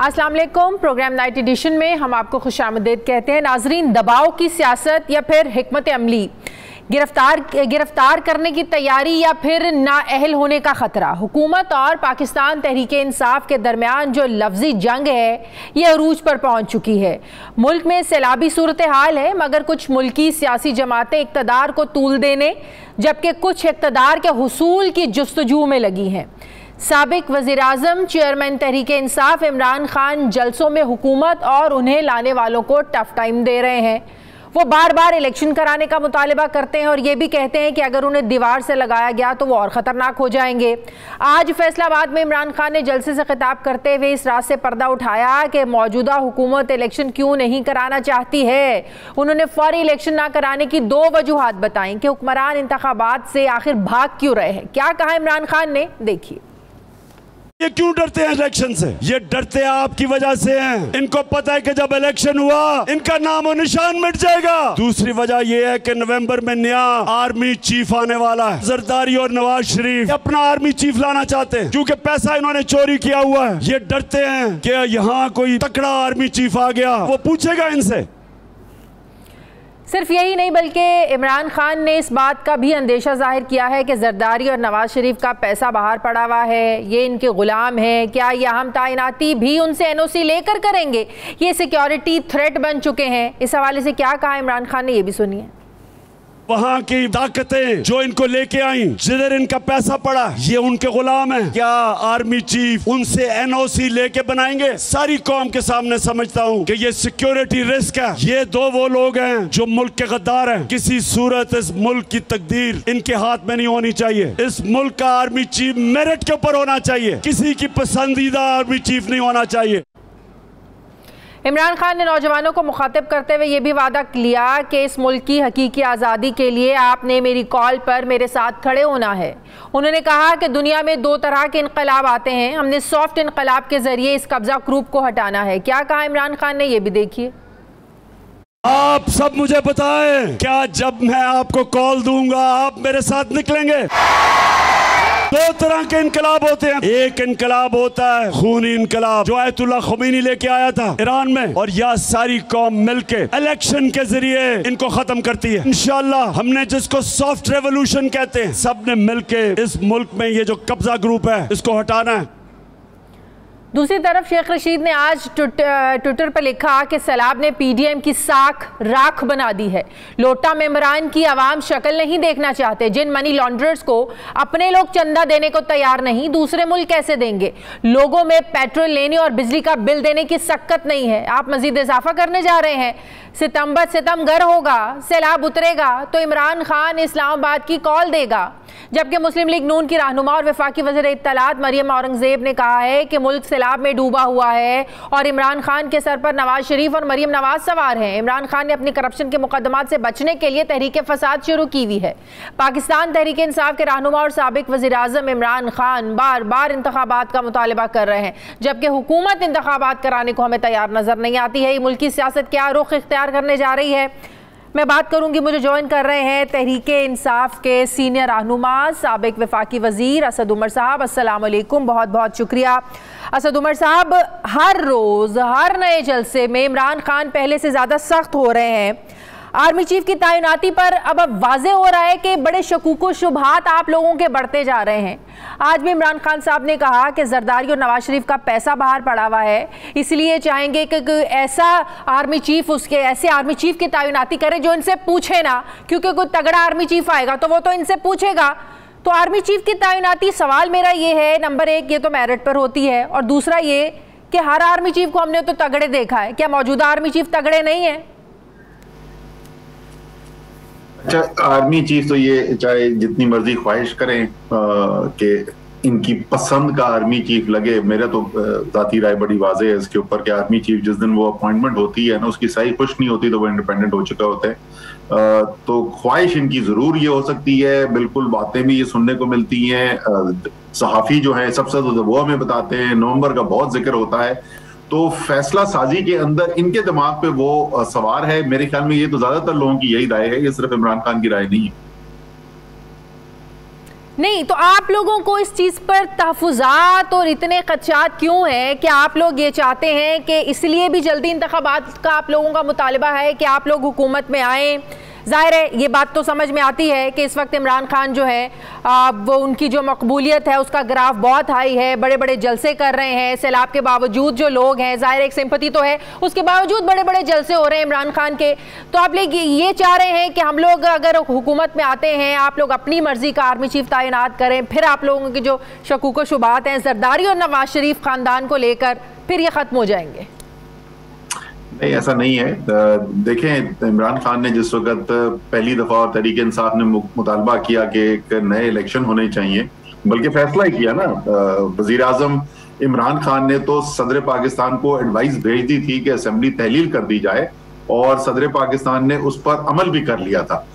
अस्सलाम वालेकुम। Programme night addition में हम आपको खुशामदीद कहते हैं। नाजरीन, दबाव की सियासत या फिर हिकमत अमली, गिरफ्तार करने की तैयारी या फिर नाअहल होने का खतरा। हुकूमत और पाकिस्तान तहरीक इंसाफ के दरमियान जो लफ्जी जंग है ये अरूज पर पहुंच चुकी है। मुल्क में सैलाबी सूरत हाल है, मगर कुछ मुल्की सियासी जमातें इक़्तिदार को तूल देने जबकि कुछ इक़्तिदार के हुसूल की जुस्तजू में लगी हैं। साबिक वज़ीर-ए-आज़म चेयरमैन तहरीक इंसाफ इमरान खान जलसों में हुकूमत और उन्हें लाने वालों को टफ टाइम दे रहे हैं। वो बार बार इलेक्शन कराने का मुतालबा करते हैं और ये भी कहते हैं कि अगर उन्हें दीवार से लगाया गया तो वो और ख़तरनाक हो जाएंगे। आज फैसलाबाद में इमरान खान ने जलसे से खिताब करते हुए इस रात से पर्दा उठाया कि मौजूदा हुकूमत इलेक्शन क्यों नहीं कराना चाहती है। उन्होंने फौरी इलेक्शन ना कराने की दो वजूहात बताई कि हुक्मरान इंतखाबात से आखिर भाग क्यों रहे हैं। क्या कहा इमरान खान ने, देखिए। ये क्यों डरते हैं इलेक्शन से? ये डरते आपकी वजह से हैं। इनको पता है कि जब इलेक्शन हुआ इनका नाम और निशान मिट जाएगा। दूसरी वजह ये है कि नवंबर में नया आर्मी चीफ आने वाला है। जरदारी और नवाज शरीफ अपना आर्मी चीफ लाना चाहते हैं क्योंकि पैसा इन्होंने चोरी किया हुआ है। ये डरते हैं कि यहाँ कोई तकड़ा आर्मी चीफ आ गया, वो पूछेगा इनसे। सिर्फ यही नहीं बल्कि इमरान खान ने इस बात का भी अंदेशा जाहिर किया है कि जरदारी और नवाज शरीफ का पैसा बाहर पड़ा हुआ है, ये इनके गुलाम हैं। क्या ये हम ताइनाती भी उनसे एनओसी लेकर करेंगे? ये सिक्योरिटी थ्रेट बन चुके हैं। इस हवाले से क्या कहा इमरान खान ने, ये भी सुनिए। वहाँ की ताकतें जो इनको लेके आई, जिधर इनका पैसा पड़ा, ये उनके गुलाम हैं। क्या आर्मी चीफ उनसे एनओसी लेके बनाएंगे? सारी कौम के सामने समझता हूँ कि ये सिक्योरिटी रिस्क है। ये दो वो लोग हैं जो मुल्क के गद्दार हैं। किसी सूरत इस मुल्क की तकदीर इनके हाथ में नहीं होनी चाहिए। इस मुल्क का आर्मी चीफ मेरिट के ऊपर होना चाहिए, किसी की पसंदीदा आर्मी चीफ नहीं होना चाहिए। इमरान खान ने नौजवानों को मुखातिब करते हुए ये भी वादा किया कि इस मुल्क की हकीकी आज़ादी के लिए आपने मेरी कॉल पर मेरे साथ खड़े होना है। उन्होंने कहा कि दुनिया में दो तरह के इनकलाब आते हैं, हमने सॉफ्ट इनकलाब के जरिए इस कब्जा ग्रुप को हटाना है। क्या कहा इमरान खान ने, ये भी देखिए। आप सब मुझे बताएं, क्या जब मैं आपको कॉल दूंगा आप मेरे साथ निकलेंगे? दो तरह के इनकलाब होते हैं। एक इनकलाब होता है खूनी इनकलाब जो आयतुल्लाह ख़ुमैनी लेके आया था ईरान में, और यह सारी कौम मिलके इलेक्शन के जरिए इनको खत्म करती है। इंशाअल्लाह हमने जिसको सॉफ्ट रेवोल्यूशन कहते हैं, सबने मिलके इस मुल्क में ये जो कब्जा ग्रुप है इसको हटाना है। दूसरी तरफ शेख रशीद ने आज ट्विटर पर लिखा कि सैलाब ने पीडीएम की साख राख बना दी है। लोटा मेंबरान की आवाम शक्ल नहीं देखना चाहते। जिन मनी लॉन्ड्रर्स को अपने लोग चंदा देने को तैयार नहीं, दूसरे मुल्क कैसे देंगे? लोगों में पेट्रोल लेने और बिजली का बिल देने की सक्कत नहीं है। आप मजीद इजाफा करने जा रहे हैं। सितंबर सितमगर होगा, सैलाब उतरेगा तो इमरान खान इस्लामाबाद की कॉल देगा। जबकि मुस्लिम लीग नून की रहनुमा और वफाकी वज़ीर इत्तलात मरियम औरंगजेब ने कहा है कि मुल्क सैलाब में डूबा हुआ है और इमरान खान के सर पर नवाज शरीफ और मरियम नवाज सवार हैं। इमरान खान ने अपनी करप्शन के मुकदमात से बचने के लिए तहरीक फसाद शुरू की हुई है। पाकिस्तान तहरीक इंसाफ के रहनुमा और साबिक वज़ीर-ए-आज़म इमरान खान बार बार इंतखाबात का मुतालबा कर रहे हैं, जबकि हुकूमत इंतखाबात कराने को हमें तैयार नजर नहीं आती है। मुल्क की सियासत क्या रुख इख्तियार करने जा रही है, मैं बात करूंगी। मुझे ज्वाइन कर रहे हैं तहरीक इंसाफ के सीनियर रहनुमा साबिक वफाकी वज़ीर असद उमर साहब। अस्सलाम वालेकुम, बहुत बहुत शुक्रिया। असद उमर साहब, हर रोज़ हर नए जलसे में इमरान खान पहले से ज़्यादा सख्त हो रहे हैं। आर्मी चीफ की तैनाती पर अब वाज़े हो रहा है कि बड़े शकूक शुबहात आप लोगों के बढ़ते जा रहे हैं। आज भी इमरान खान साहब ने कहा कि जरदारी और नवाज शरीफ का पैसा बाहर पड़ा हुआ है, इसलिए चाहेंगे कि ऐसा आर्मी चीफ उसके ऐसे आर्मी चीफ की तैनाती करे जो इनसे पूछे ना, क्योंकि कोई तगड़ा आर्मी चीफ आएगा तो वो तो इनसे पूछेगा। तो आर्मी चीफ की तैनाती, सवाल मेरा ये है, नंबर एक ये तो मेरिट पर होती है, और दूसरा ये कि हर आर्मी चीफ को हमने तो तगड़े देखा है, क्या मौजूदा आर्मी चीफ तगड़े नहीं है? अच्छा, आर्मी चीफ तो ये चाहे जितनी मर्जी ख्वाहिश करें कि इनकी पसंद का आर्मी चीफ लगे, मेरा तो जाती राय बड़ी वाज़ेह है इसके ऊपर कि आर्मी चीफ जिस दिन वो अपॉइंटमेंट होती है ना, उसकी सही खुश नहीं होती तो वो इंडिपेंडेंट हो चुका होता है। तो ख्वाहिश इनकी जरूर ये हो सकती है, बिल्कुल बातें भी ये सुनने को मिलती हैं। सहाफ़ी जो है सबसे ज्यादा वो हमें बताते हैं, नवंबर का बहुत जिक्र होता है। तो फैसला साजी के अंदर इनके दिमाग पे वो सवार है। मेरे ख्याल में ये तो ज्यादातर लोगों की यही राय है, ये सिर्फ इमरान खान की राय नहीं है। नहीं, तो आप लोगों को इस चीज़ पर तहफ़्फ़ुज़ात और इतने खदशात क्यों हैं कि आप लोग ये चाहते हैं कि इसलिए भी जल्दी इंतख़ाबात का आप लोगों का मुतालबा है कि आप लोग हुकूमत में आएँ? ज़ाहिर है ये बात तो समझ में आती है कि इस वक्त इमरान खान जो है वो उनकी जो मकबूलियत है उसका ग्राफ बहुत हाई है, बड़े बड़े जलसे कर रहे हैं, सैलाब के बावजूद जो लोग हैं, ज़ाहिर एक सिंपैथी तो है, उसके बावजूद बड़े बड़े जलसे हो रहे हैं इमरान खान के। तो आप लोग ये चाह रहे हैं कि हम लोग अगर हुकूमत में आते हैं, आप लोग अपनी मर्जी का आर्मी चीफ तैनात करें, फिर आप लोगों की जो शकूक व शुबात हैं जरदारी और नवाज शरीफ ख़ानदान को लेकर, फिर ये ख़त्म हो जाएंगे? नहीं, ऐसा नहीं है। देखें, इमरान खान ने जिस वक्त पहली दफा और तहरीक इंसाफ ने मुतालबा किया कि एक नए इलेक्शन होने चाहिए, बल्कि फैसला ही किया ना, वजीर आजम इमरान खान ने तो सदर पाकिस्तान को एडवाइस भेज दी थी कि असेंबली तहलील कर दी जाए, और सदर पाकिस्तान ने उस पर अमल भी कर लिया था।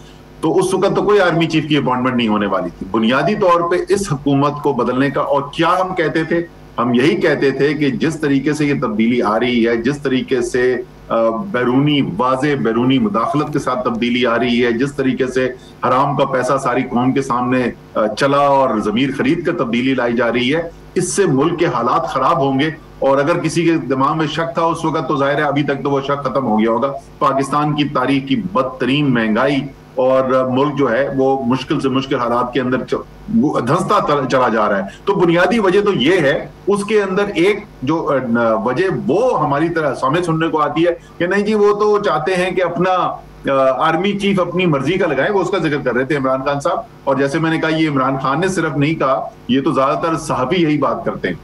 तो उस वक्त तो कोई आर्मी चीफ की अपॉइंटमेंट नहीं होने वाली थी। बुनियादी तौर पे इस हुकूमत को बदलने का, और क्या हम कहते थे, हम यही कहते थे कि जिस तरीके से ये तब्दीली आ रही है, जिस तरीके से बैरूनी मुदाखलत के साथ तब्दीली आ रही है, जिस तरीके से हराम का पैसा सारी कौम के सामने चला और जमीर खरीद कर तब्दीली लाई जा रही है, इससे मुल्क के हालात खराब होंगे। और अगर किसी के दिमाग में शक था उस वक्त, तो जाहिर है अभी तक तो वो शक खत्म हो गया होगा। पाकिस्तान की तारीख की बदतरीन महंगाई और मुल्क जो है वो मुश्किल से मुश्किल हालात के अंदर धंसता चला जा रहा है। तो बुनियादी वजह तो ये है। उसके अंदर एक जो वजह वो हमारी तरह सामने सुनने को आती है कि नहीं जी, वो तो चाहते हैं कि अपना आर्मी चीफ अपनी मर्जी का लगाए। वो उसका जिक्र कर रहे थे इमरान खान साहब, और जैसे मैंने कहा ये इमरान खान ने सिर्फ नहीं कहा, ये तो ज्यादातर सहाबी यही बात करते हैं।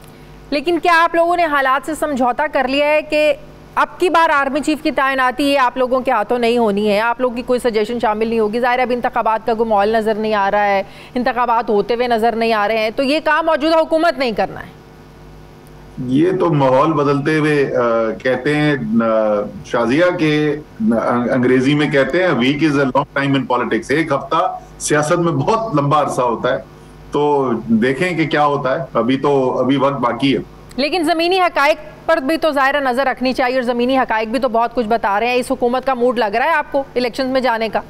लेकिन क्या आप लोगों ने हालात से समझौता कर लिया है कि अब की बार आर्मी चीफ की तैनाती ये आप लोगों के हाथों नहीं होनी है, आप लोगों की कोई सजेशन शामिल नहीं होगी? ज़ाहिर अब इंतखाबात का कोई माहौल नज़र नहीं आ रहा है, इंतखाबात होते हुए नज़र नहीं आ रहे हैं, तो ये काम मौजूदा हुकूमत नहीं करना है। ये तो माहौल बदलते हुए कहते हैं शाजिया के, अंग्रेजी में कहते हैं week is a long time in politics. एक हफ्ता सियासत में बहुत लंबा अरसा होता है, तो देखें कि क्या होता है। अभी वक्त बाकी है। लेकिन ज़मीनी हकायक पर भी तो ज़ाहिर नज़र रखनी चाहिए, और ज़मीनी हकायक भी तो बहुत कुछ बता रहे हैं। इस हुकूमत का मूड लग रहा है आपको इलेक्शन में जाने का?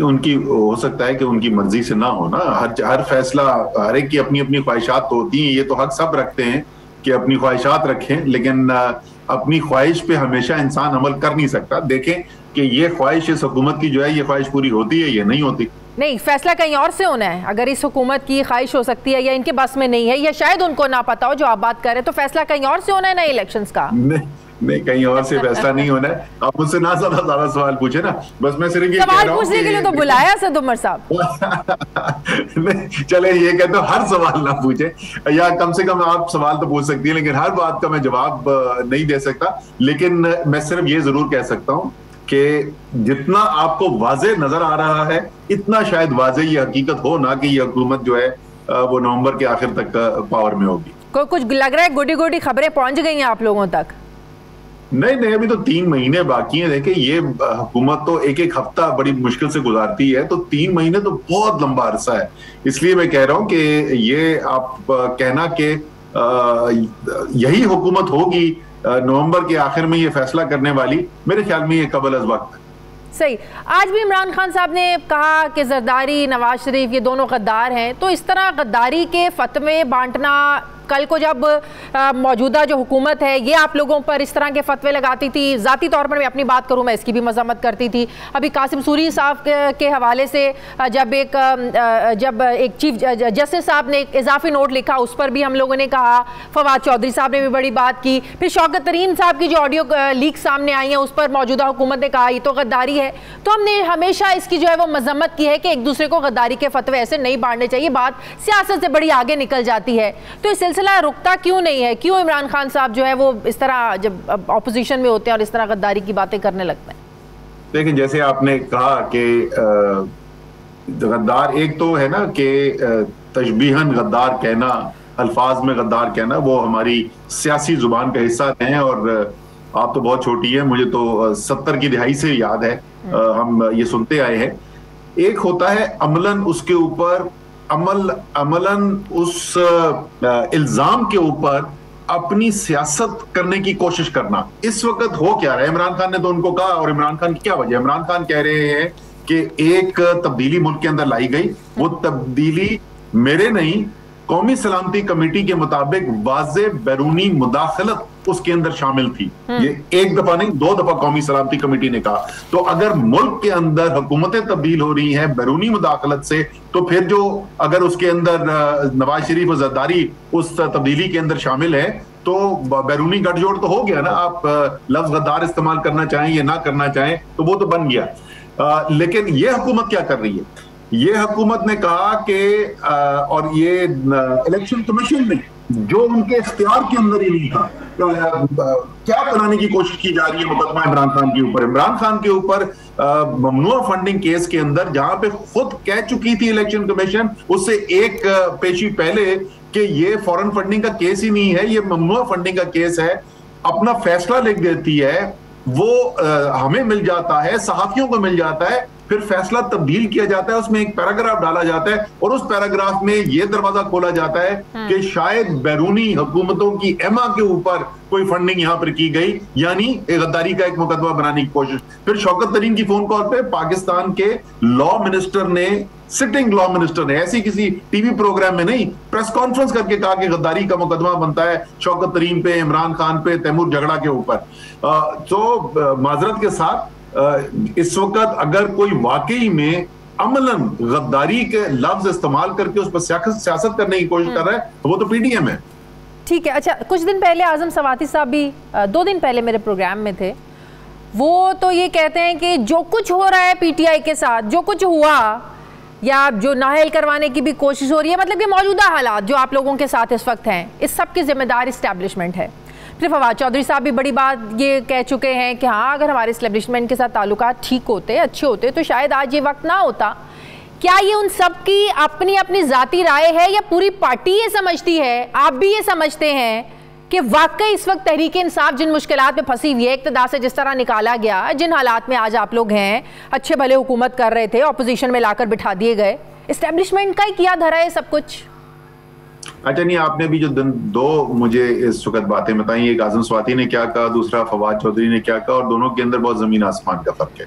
उनकी हो सकता है कि उनकी मर्जी से ना हो ना, हर फैसला, हर एक की अपनी अपनी ख्वाहिशात तो होती हैं। ये तो हक सब रखते हैं कि अपनी ख्वाहिशात रखें, लेकिन अपनी ख्वाहिश पे हमेशा इंसान अमल कर नहीं सकता। देखें कि ये ख्वाहिश इस हुकूमत की जो है, ये ख्वाहिश पूरी होती है, ये नहीं होती। नहीं, फैसला कहीं और से होना है। अगर इस हुकूमत की ख्वाहिश हो सकती है या इनके बस में नहीं है, या शायद उनको ना पता हो जो आप बात कर रहे हैं, तो फैसला कहीं और से होना है ना इलेक्शंस का। नहीं, कहीं और से फैसला नहीं होना है। आप मुझसे ना ज्यादा सवाल पूछे ना, बस मैं सिर्फ ये सवाल पूछने के लिए तो बुलाया सद उमर साहब। चले, ये कहते हो हर सवाल ना पूछे, या कम से कम आप सवाल तो पूछ सकती है, लेकिन हर बात का मैं जवाब नहीं दे सकता। लेकिन मैं सिर्फ ये जरूर कह सकता हूँ कि जितना आपको वाजे नजर आ रहा है, इतना शायद वाजे ये हकीकत हो ना कि ये हुकूमत जो है वो नवंबर के आखिर तक पावर में होगी। कुछ लग रहा है गोटी गोटी खबरें पहुंच गई हैं आप लोगों तक? नहीं, अभी तो 3 महीने बाकी हैं। देखिए, ये हुकूमत तो एक एक हफ्ता बड़ी मुश्किल से गुजारती है, तो 3 महीने तो बहुत लंबा अरसा है। इसलिए मैं कह रहा हूं कि ये आप कहना कि यही हुकूमत होगी नवंबर के आखिर में ये फैसला करने वाली, मेरे ख्याल में ये कबल अज़ वक्त। सही। आज भी इमरान खान साहब ने कहा कि जरदारी, नवाज शरीफ ये दोनों गद्दार हैं, तो इस तरह गद्दारी के फतवे बांटना, कल को जब मौजूदा जो हुकूमत है ये आप लोगों पर इस तरह के फतवे लगाती थी, ज़ाती तौर पर मैं अपनी बात करूँ, मैं इसकी भी मज़म्मत करती थी। अभी कासिम सूरी साहब के हवाले से जब एक चीफ जस्टिस साहब ने एक इजाफी नोट लिखा, उस पर भी हम लोगों ने कहा। फवाद चौधरी साहब ने भी बड़ी बात की। फिर शौकत तरीन साहब की जो ऑडियो लीक सामने आई है, उस पर मौजूदा हुकूमत ने कहा ये तो गद्दारी है। तो हमने हमेशा इसकी जो है वो मज़म्मत की है कि एक दूसरे को गद्दारी के फतवे ऐसे नहीं बांटने चाहिए, बात सियासत से बड़ी आगे निकल जाती है। तो इस सिलसिला रुकता क्यों नहीं है? क्यों इमरान खान साहब जो है वो इस तरह जब ऑपोजिशन में होते हैं और इस तरह गद्दारी की बातें करने लगते हैं? देखिए, जैसे आपने कहा कि गद्दार एक तो है ना कि तशबीहन गद्दार कहना, अल्फाज में गद्दार कहना, वो हमारी सियासी जुबान का हिस्सा है। और आप तो बहुत छोटी है, मुझे तो 70 की दिहाई से याद है, हम ये सुनते आए हैं। एक होता है अमलन उसके ऊपर अमलन उस इल्जाम के ऊपर अपनी सियासत करने की कोशिश करना। इस वक्त हो क्या रहा है? इमरान खान ने तो उनको कहा, और इमरान खान की क्या वजह? इमरान खान कह रहे हैं कि एक तब्दीली मुल्क के अंदर लाई गई, वो तब्दीली मेरे नहीं, कौमी सलामती कमेटी के मुताबिक वाज़े बैरूनी मुदाखलत उसके अंदर शामिल थी। ये एक दफा नहीं, 2 दफा कौमी सलामती कमेटी ने कहा। तो अगर मुल्क के अंदर हुकूमतें तब्दील हो रही हैं बैरूनी मुदाखलत से, तो फिर जो अगर उसके अंदर नवाज शरीफ और जरदारी उस तब्दीली के अंदर शामिल है, तो बैरूनी गठजोड़ तो हो गया ना। आप लफ्ज गद्दार इस्तेमाल करना चाहें या ना करना चाहें तो वो तो बन गया। लेकिन ये हुकूमत क्या कर रही है? ये हुकूमत ने कहा कि और ये इलेक्शन कमीशन ने, जो उनके इख्तियार के अंदर ही नहीं था, क्या कराने की कोशिश की जा रही है मुकदमा इमरान खान के ऊपर। इमरान खान के ऊपर ममनुआ फंडिंग केस के अंदर, जहां पे खुद कह चुकी थी इलेक्शन कमीशन उससे एक पेशी पहले कि ये फॉरेन फंडिंग का केस ही नहीं है, ये ममनुआ फंडिंग का केस है, अपना फैसला लिख देती है। वो हमें मिल जाता है, सहाफियों को मिल जाता है, फिर फैसला तब्दील किया जाता है, उसमें एक पैराग्राफ डाला जाता है और उस पैराग्राफ में यह दरवाजा खोला जाता है कि शायद बैरूनी हुकूमतों की एमा के ऊपर कोई फंडिंग यहां पर की गई, यानी गद्दारी का एक मुकदमा बनाने की कोशिश। फिर शौकत तरीन की फोन कॉल पे पाकिस्तान के लॉ मिनिस्टर ने, सिटिंग लॉ मिनिस्टर ने, ऐसी किसी टीवी प्रोग्राम में नहीं, प्रेस कॉन्फ्रेंस करके कहा कि गद्दारी का मुकदमा बनता है शौकत तरीन पे, इमरान खान पे, तैमूर झगड़ा के ऊपर। तो माजरत के साथ इस वक्त अगर कोई वाकई में अमलन गद्दारी के लफ्ज इस्तेमाल करके उस पर सियासत करने की कोशिश कर रहा है तो वो तो पीडीएम है। ठीक है। अच्छा, कुछ दिन पहले आजम सवाती साहब भी 2 दिन पहले मेरे प्रोग्राम में थे। वो तो ये कहते हैं कि जो कुछ हो रहा है पीटीआई के साथ, जो कुछ हुआ या जो नाअहल करवाने की भी कोशिश हो रही है, मतलब कि मौजूदा हालात जो आप लोगों के साथ इस वक्त हैं, इस सब की जिम्मेदार इस्टेब्लिशमेंट है। फिर फवाद चौधरी साहब भी बड़ी बात ये कह चुके हैं कि हाँ, अगर हमारे इस्टेब्लिशमेंट के साथ ताल्लुकात ठीक होते, अच्छे होते, तो शायद आज ये वक्त ना होता। क्या ये उन सब की अपनी अपनी ज़ाती राय है या पूरी पार्टी ये समझती है, आप भी ये समझते हैं कि वाकई इस वक्त तहरीक इंसाफ जिन मुश्किलात में फंसी हुई है, इक़्तिदार से जिस तरह निकाला गया, जिन हालात में आज आप लोग हैं, अच्छे भले हुकूमत कर रहे थे, अपोजिशन में लाकर बिठा दिए गए, इस्टेब्लिशमेंट का ही किया धरा है सब कुछ? अच्छा, नहीं, आपने भी जो 2 मुझे इस वक्त बातें बताई, एक आजम स्वाति ने क्या कहा, दूसरा फवाद चौधरी ने क्या कहा, और दोनों के अंदर बहुत जमीन आसमान का फर्क है।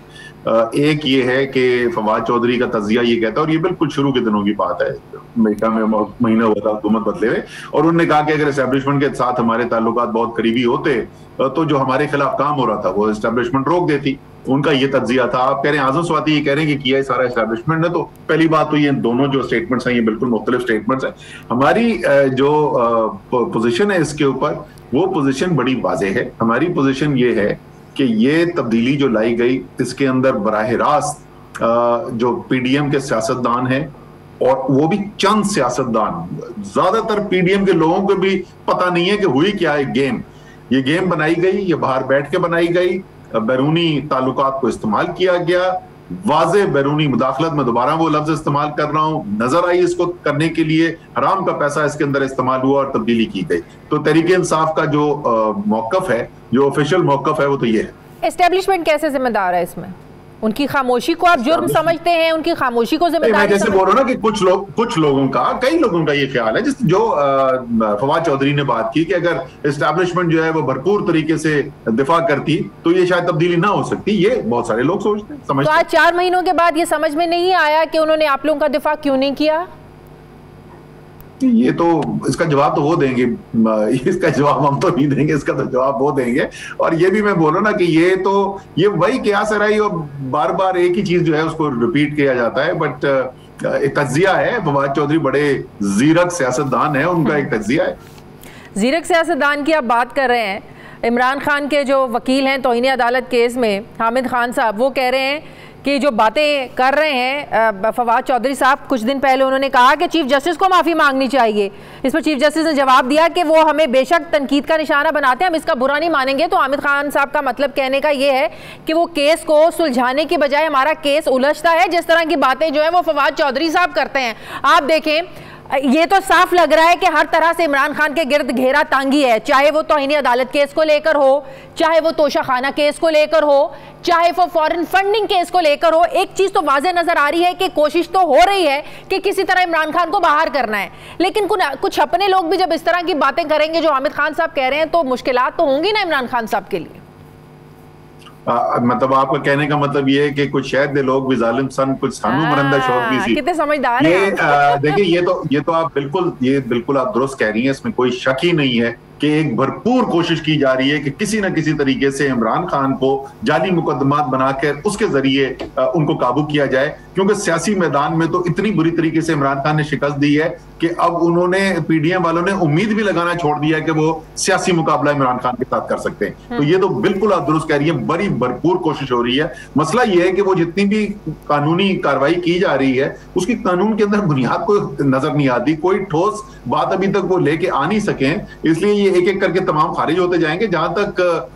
एक ये है कि फवाद चौधरी का तजिया ये कहता है, और ये बिल्कुल शुरू के दिनों की बात है, अमेरिका में महीना हुआ था हुकूमत बदले हुए, और उन्होंने कहा कि अगर एस्टेब्लिशमेंट के साथ हमारे ताल्लुकात बहुत करीबी होते तो जो हमारे खिलाफ काम हो रहा था वो एस्टेब्लिशमेंट रोक देती। उनका ये तज्जिया था। आप कह रहे हैं आजम स्वाति ये कह रहे हैं कि किया है सारा एस्टेब्लिशमेंट ने, तो पहली बात तो ये दोनों जो स्टेटमेंट्स हैं ये बिल्कुल मुख्तलिफ स्टेटमेंट्स हैं। हमारी जो पोजीशन है इसके ऊपर, वो पोजीशन बड़ी वाज़ेह है। हमारी पोजीशन ये है कि ये तब्दीली जो लाई गई, इसके अंदर बराह रास्त जो पीडीएम के सियासतदान हैं, और वो भी चंद सियासतदान, ज्यादातर पीडीएम के लोगों को भी पता नहीं है कि हुई क्या है गेम। ये गेम बनाई गई, ये बाहर बैठ के बनाई गई, बैरूनी ताल्लुकात को इस्तेमाल किया गया, वाज़े बैरूनी मुदाखलत में दोबारा वो लफ्ज इस्तेमाल कर रहा हूं, नजर आई इसको करने के लिए, हराम का पैसा इसके अंदर इस्तेमाल हुआ और तब्दीली की गई। तो तहरीक इंसाफ का जो मौकफ है, जो ऑफिशियल मौकफ है, वो तो ये है। एस्टेब्लिशमेंट कैसे जिम्मेदार है इसमें? उनकी खामोशी को आप जुर्म समझते हैं? उनकी खामोशी को जिम्मेदार? मैं जैसे बोल रहा हूं ना कि कुछ लोगों का, कई लोगों का ये ख्याल है, जो फवाद चौधरी ने बात की कि अगर एस्टैब्लिशमेंट जो है वो भरपूर तरीके से दिफा करती तो ये शायद तब्दीली ना हो सकती। ये बहुत सारे लोग सोचते हैं, समझते हैं। तो आज 4 महीनों के बाद ये समझ में नहीं आया कि उन्होंने आप लोगों का दिफा क्यों नहीं किया? ये तो इसका जवाब तो वो देंगे, इसका जवाब हम तो नहीं देंगे, इसका तो जवाब वो देंगे। और ये भी मैं बोल रहा हूं ना कि ये वही कियास रही, और बार बार एक ही चीज जो है उसको रिपीट किया जाता है। बट एक तज्जिया है, फवाद चौधरी बड़े जीरक सियासतदान है, उनका एक तज्जिया है। जीरक सियासतदान की आप बात कर रहे हैं, इमरान खान के जो वकील हैं तौहीन अदालत केस में, हामिद खान साहब, वो कह रहे हैं कि जो बातें कर रहे हैं फवाद चौधरी साहब, कुछ दिन पहले उन्होंने कहा कि चीफ जस्टिस को माफ़ी मांगनी चाहिए। इस पर चीफ जस्टिस ने जवाब दिया कि वो हमें बेशक तनकीद का निशाना बनाते हैं, हम इसका बुरा नहीं मानेंगे। तो हामिद खान साहब का मतलब कहने का ये है कि वो केस को सुलझाने की बजाय हमारा केस उलझता है। जिस तरह की बातें जो है वो फवाद चौधरी साहब करते हैं, आप देखें, ये तो साफ लग रहा है कि हर तरह से इमरान खान के गिर्द घेरा तांगी है, चाहे वो तौहीन अदालत केस को लेकर हो, चाहे वो तोशा खाना केस को लेकर हो, चाहे वो फॉरेन फंडिंग केस को लेकर हो। एक चीज तो वाज़ेह नजर आ रही है कि कोशिश तो हो रही है कि किसी तरह इमरान खान को बाहर करना है, लेकिन कुछ अपने लोग भी जब इस तरह की बातें करेंगे जो हामिद खान साहब कह रहे हैं, तो मुश्किलात तो होंगी ना इमरान खान साहब के लिए। मतलब आपका कहने का मतलब ये है कि कुछ शायद दे लोग भी जालिम सन कुछ सानू मरंदा शौक भी सी। कितने समझदार हैं। देखिए ये तो आप बिल्कुल आप दुरुस्त कह रही हैं, इसमें कोई शक ही नहीं है कि एक भरपूर कोशिश की जा रही है कि किसी न किसी तरीके से इमरान खान को जाली मुकदमात बनाकर उसके जरिए उनको काबू किया जाए, क्योंकि सियासी मैदान में तो इतनी बुरी तरीके से इमरान खान ने शिकस्त दी है कि अब उन्होंने पीडीएम वालों ने उम्मीद भी लगाना छोड़ दिया है कि वो सियासी मुकाबला इमरान खान के साथ कर सकते हैं। तो ये तो बिल्कुल आप दुरुस्त कह रही है, बड़ी भरपूर कोशिश हो रही है। मसला ये है कि वो जितनी भी कानूनी कार्रवाई की जा रही है उसकी कानून के अंदर बुनियाद को नजर नहीं आती, कोई ठोस बात अभी तक वो लेके आ नहीं सके, इसलिए ये एक एक करके तमाम खारिज होते जाएंगे। जहां तक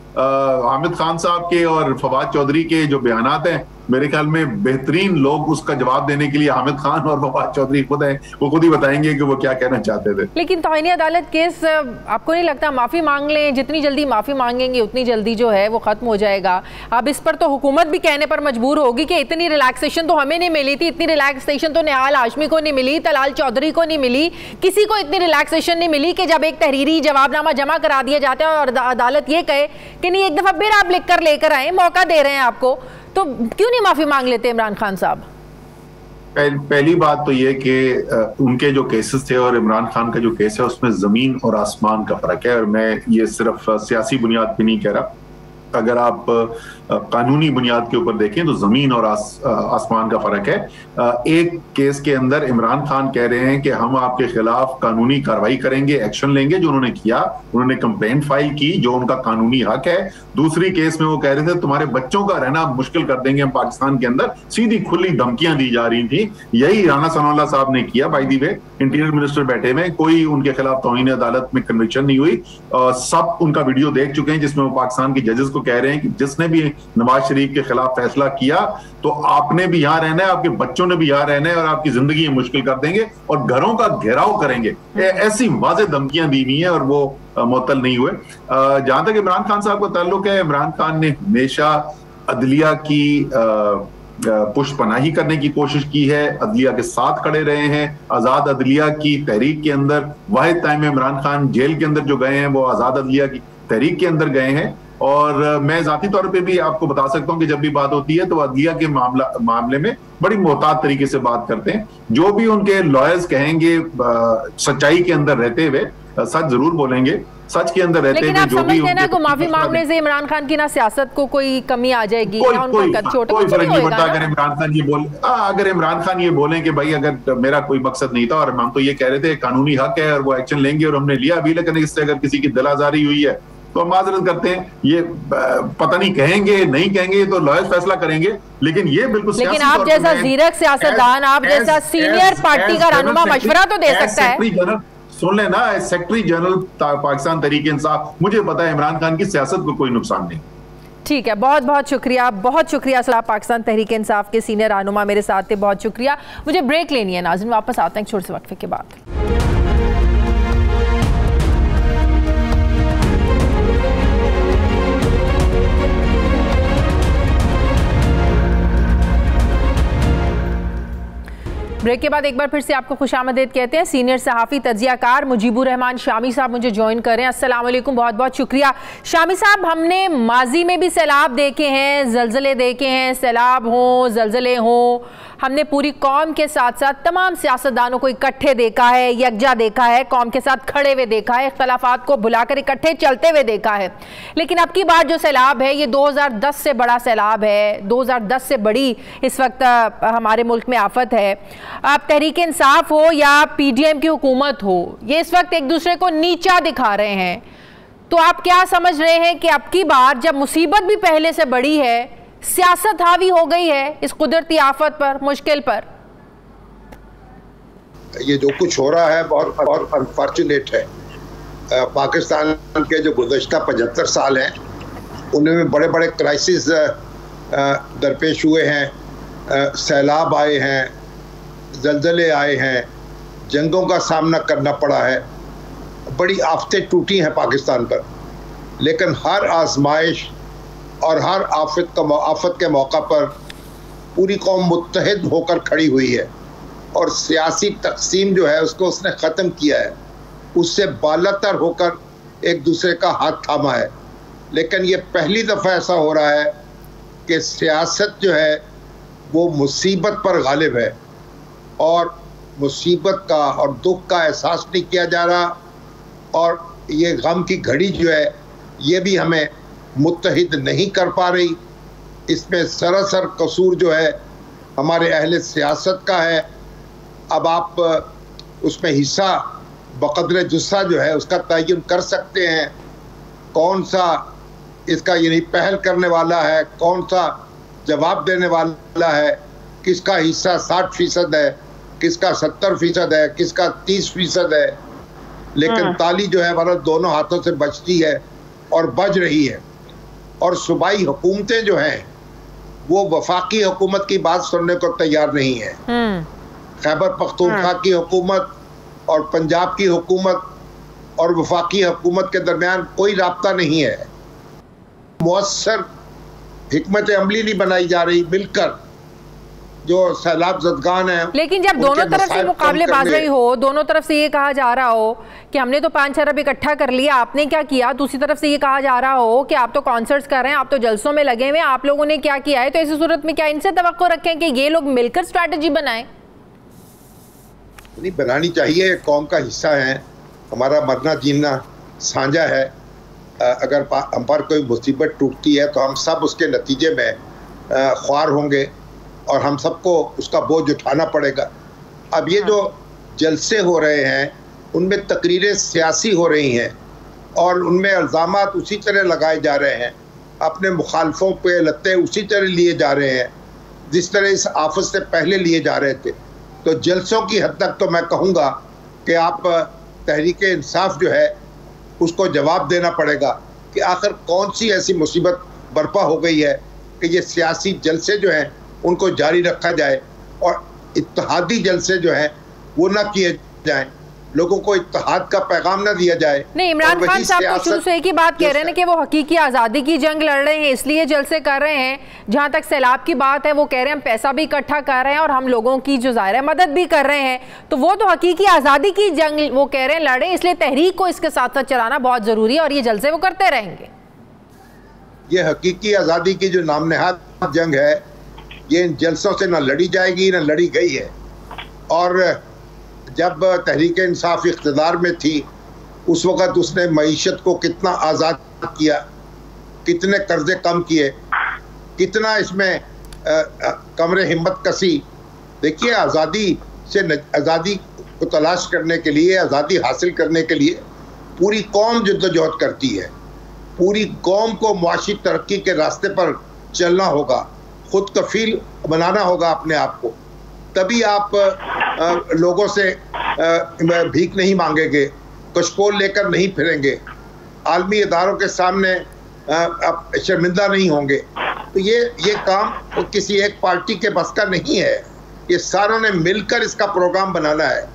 हामिद खान साहब के और फवाद चौधरी के जो बयानात हैं, मेरे ख्याल में बेहतरीन लोग उसका जवाब देने के लिए हामिद खान और फवाद चौधरी खुद हैं, वो खुद ही बताएंगे कि वो क्या कहना चाहते थे। लेकिन तौहीन अदालत केस आपको नहीं लगता माफी मांग लें, जितनी जल्दी माफी मांगेंगे उतनी जल्दी जो है वो खत्म हो जाएगा? अब इस पर तो हुकूमत भी कहने पर मजबूर होगी कि इतनी रिलैक्सेशन तो हमें नहीं मिली थी, इतनी रिलैक्सेशन तो निहाल हाशमी को नहीं मिली, तलाल चौधरी को नहीं मिली, किसी को इतनी रिलैक्सेशन नहीं मिली कि जब एक तहरीरी जवाबनामा जमा करा दिया जाता है और अदालत ये कहे कि नहीं एक दफा फिर आप लिख कर लेकर आए, मौका दे रहे हैं आपको, तो क्यों नहीं माफी मांग लेते इमरान खान साहब? पहली बात तो ये कि उनके जो केसेस थे और इमरान खान का जो केस है उसमें जमीन और आसमान का फर्क है, और मैं ये सिर्फ सियासी बुनियाद पे नहीं कह रहा। अगर आप कानूनी बुनियाद के ऊपर देखें तो जमीन और आसमान का फर्क है। एक केस के अंदर इमरान खान कह रहे हैं कि हम आपके खिलाफ कानूनी कार्रवाई करेंगे, एक्शन लेंगे, जो उन्होंने किया, उन्होंने कंप्लेंट फाइल की, जो उनका कानूनी हक है। दूसरी केस में वो कह रहे थे तुम्हारे बच्चों का रहना मुश्किल कर देंगे हम पाकिस्तान के अंदर, सीधी खुली धमकियां दी जा रही थी। यही राना सनाउल्लाह साहब ने किया, by the way interior minister बैठे में, कोई उनके खिलाफ तौहीन अदालत में कन्विक्शन नहीं हुई। सब उनका वीडियो देख चुके हैं जिसमें वो पाकिस्तान के जजेस को कह रहे हैं कि जिसने भी नवाज शरीफ के खिलाफ फैसला किया तो आपने भी यहां रहना है, आपके बच्चों ने भी यहां रहना है और आपकी जिंदगी मुश्किल कर देंगे और घरों का घेराव करेंगे। ऐसी वाज़ेह धमकियां दी हुई हैं और वो मुअत्तल नहीं हुए। जहां तक इमरान खान साहब का ताल्लुक है, इमरान खान ने हमेशा अदलिया की पुष्टपनाही करने की कोशिश की है, अदलिया के साथ खड़े रहे हैं। आजाद अदलिया की तहरीक के अंदर वाहिद टाइम में इमरान खान जेल के अंदर जो गए हैं वो आजाद अदलिया की तहरीक के अंदर गए हैं। और मैं जाती तौर पे भी आपको बता सकता हूं कि जब भी बात होती है तो अदलिया के मामले में बड़ी मोहतात तरीके से बात करते हैं। जो भी उनके लॉयर्स कहेंगे सच्चाई के अंदर रहते हुए सच जरूर बोलेंगे, सच के अंदर रहते हुए जो भी उनके को माफी मांगने से इमरान खान की ना सियासत को कोई कमी आ जाएगी, कोई फर्क नहीं पड़ता। अगर इमरान खान ये बोले, अगर इमरान खान ये बोले कि भाई अगर मेरा कोई मकसद नहीं था और हम तो ये कह रहे थे कानूनी हक है और वो एक्शन लेंगे और हमने लिया भी, लेकिन इससे अगर किसी की दिल आजारी हुई है तो हम माजरत करते हैं। ये पता नहीं कहेंगे नहीं कहेंगे तो लॉयर्स फैसला करेंगे, लेकिन ये बिल्कुल लेकिन आप जैसा जीरक सियासतदान, आप जैसा सीनियर पार्टी का रहनुमा मशवरा तो दे सकता है। सुन लेना, सेक्रेटरी जनरल पाकिस्तान तहरीक इंसाफ, मुझे पता है इमरान खान की सियासत को कोई नुकसान नहीं। ठीक है, बहुत बहुत शुक्रिया, बहुत शुक्रिया सलाह। पाकिस्तान तहरीक इंसाफ के सीनियर रहनुमा मेरे साथ थे, बहुत शुक्रिया। मुझे ब्रेक लेनी है नाज़रीन, वापस आते हैं छोटे से वक्फे के बाद। ब्रेक के बाद एक बार फिर से आपको खुशामदीद कहते हैं। सीनियर सहाफ़ी तज्ज़ियाकार मुजीबुर रहमान शामी साहब मुझे ज्वाइन कर रहे हैं। अस्सलाम वालेकुम, बहुत बहुत शुक्रिया। शामी साहब, हमने माजी में भी सैलाब देखे हैं, जलजले देखे हैं, सैलाब हों जलजले हों, हमने पूरी कौम के साथ साथ तमाम सियासतदानों को इकट्ठे देखा है, यकजा देखा है, कौम के साथ खड़े हुए देखा है, इख्तलाफात को भुलाकर इकट्ठे चलते हुए देखा है। लेकिन अब की बार जो सैलाब है ये 2010 से बड़ा सैलाब है, 2010 से बड़ी इस वक्त हमारे मुल्क में आफत है। आप तहरीक इंसाफ हो या पीडीएम की हुकूमत हो, ये इस वक्त एक दूसरे को नीचा दिखा रहे हैं। तो आप क्या समझ रहे हैं कि अब की बार जब मुसीबत भी पहले से बड़ी है, सियासत हावी हो गई है इस कुदरती आफत पर, मुश्किल पर? ये जो कुछ हो रहा है बहुत अनफॉर्चुनेट है। पाकिस्तान के जो गुज़श्ता 75 साल हैं उनमें बड़े बड़े क्राइसिस दरपेश हुए हैं, सैलाब आए हैं, जलजले आए हैं, जंगों का सामना करना पड़ा है, बड़ी आफतें टूटी हैं पाकिस्तान पर। लेकिन हर आजमाइश और हर आफत के मौका पर पूरी कौम मुत्तहिद होकर खड़ी हुई है और सियासी तकसीम जो है उसको उसने ख़त्म किया है, उससे बालातर होकर एक दूसरे का हाथ थामा है। लेकिन ये पहली दफ़ा ऐसा हो रहा है कि सियासत जो है वो मुसीबत पर गालिब है और मुसीबत का और दुख का एहसास नहीं किया जा रहा, और ये गम की घड़ी जो है ये भी हमें मुत्तहिद नहीं कर पा रही। इसमें सरासर कसूर जो है हमारे अहले सियासत का है। अब आप उसमें हिस्सा बक़द्र जुस्सा जो है उसका तयन कर सकते हैं, कौन सा इसका यानी पहल करने वाला है, कौन सा जवाब देने वाला है, किसका हिस्सा 60% है, किसका 70% है, किसका 30% है। लेकिन ताली जो है हमारा दोनों हाथों से बजती है और बज रही है। और सूबाई हुकूमतें जो हैं वो वफाकी हुकूमत की बात सुनने को तैयार नहीं है। खैबर पख्तूनख्वा की हुकूमत और पंजाब की हुकूमत और वफाकी हुकूमत के दरमियान कोई राब्ता नहीं है। मुअस्सर हिकमत अमली नहीं बनाई जा रही मिलकर जो सैलाब ज़दगान है। लेकिन जब दोनों तरफ से मुकाबलेबाजी हो, दोनों तरफ से ये कहा जा रहा हो कि हमने तो 5 अरब इकट्ठा कर लिया, आपने क्या किया, दूसरी तरफ से ये कहा जा रहा हो कि आप तो कॉन्सर्ट्स कर रहे हैं, आप तो जलसों में लगे हुए हैं, आप लोगों ने क्या किया है, तो ऐसी सूरत में क्या इनसे तवक्को रखें कि ये लोग मिलकर स्ट्रैटेजी बनाएं? नहीं, बनानी चाहिए। कौम का हिस्सा है, हमारा मरना जीना साझा है। अगर हम पर कोई मुसीबत टूटती है तो हम सब उसके नतीजे में ख्वार होंगे और हम सबको उसका बोझ उठाना पड़ेगा। अब ये जो जलसे हो रहे हैं उनमें तकरीरें सियासी हो रही हैं और उनमें इल्ज़ामात उसी तरह लगाए जा रहे हैं, अपने मुखालफों पे लत्ते उसी तरह लिए जा रहे हैं जिस तरह इस आफत से पहले लिए जा रहे थे। तो जलसों की हद तक तो मैं कहूँगा कि आप तहरीक इंसाफ जो है उसको जवाब देना पड़ेगा कि आखिर कौन सी ऐसी मुसीबत बर्पा हो गई है कि ये सियासी जलसे जो हैं उनको जारी रखा जाए और इत्तेहादी जलसे जो हैं वो ना किए जाएं, लोगों को इत्तेहाद का पैगाम ना दिया जाए। नहीं, इमरान खान साहब तो शुरू से एक ही बात कह रहे हैं कि वो हकीकी आज़ादी की जंग लड़ रहे हैं इसलिए जलसे कर रहे हैं। जहां तक सैलाब की बात है वो कह रहे हैं हम पैसा भी इकट्ठा कर रहे हैं और हम लोगों की जो ज़ाहिर है मदद भी कर रहे हैं, तो वो तो हकीकी आज़ादी की जंग वो कह रहे हैं लड़ रहे हैं, इसलिए तहरीक को इसके साथ साथ चलाना बहुत ज़रूरी है और ये जलसे वो करते रहेंगे। ये हकीकी आज़ादी की जो नामनहाद जंग है ये इन जलसों से ना लड़ी जाएगी ना लड़ी गई है। और जब तहरीक इंसाफ इख्तिदार में थी उस वक़्त उसने मईशत को कितना आज़ाद किया, कितने कर्जे कम किए, कितना इसमें कमरे हिम्मत कसी। देखिए, आज़ादी से आज़ादी को तलाश करने के लिए, आज़ादी हासिल करने के लिए पूरी कौम जद्दोजहद करती है। पूरी कौम को मुआशी तरक्की के रास्ते पर चलना होगा, खुद कफील बनाना होगा अपने आप को, तभी आप लोगों से भीख नहीं मांगेंगे, कशकोल लेकर नहीं फिरेंगे, आलमी इदारों के सामने आप शर्मिंदा नहीं होंगे। तो ये काम किसी एक पार्टी के बस का नहीं है, ये सारों ने मिलकर इसका प्रोग्राम बनाना है,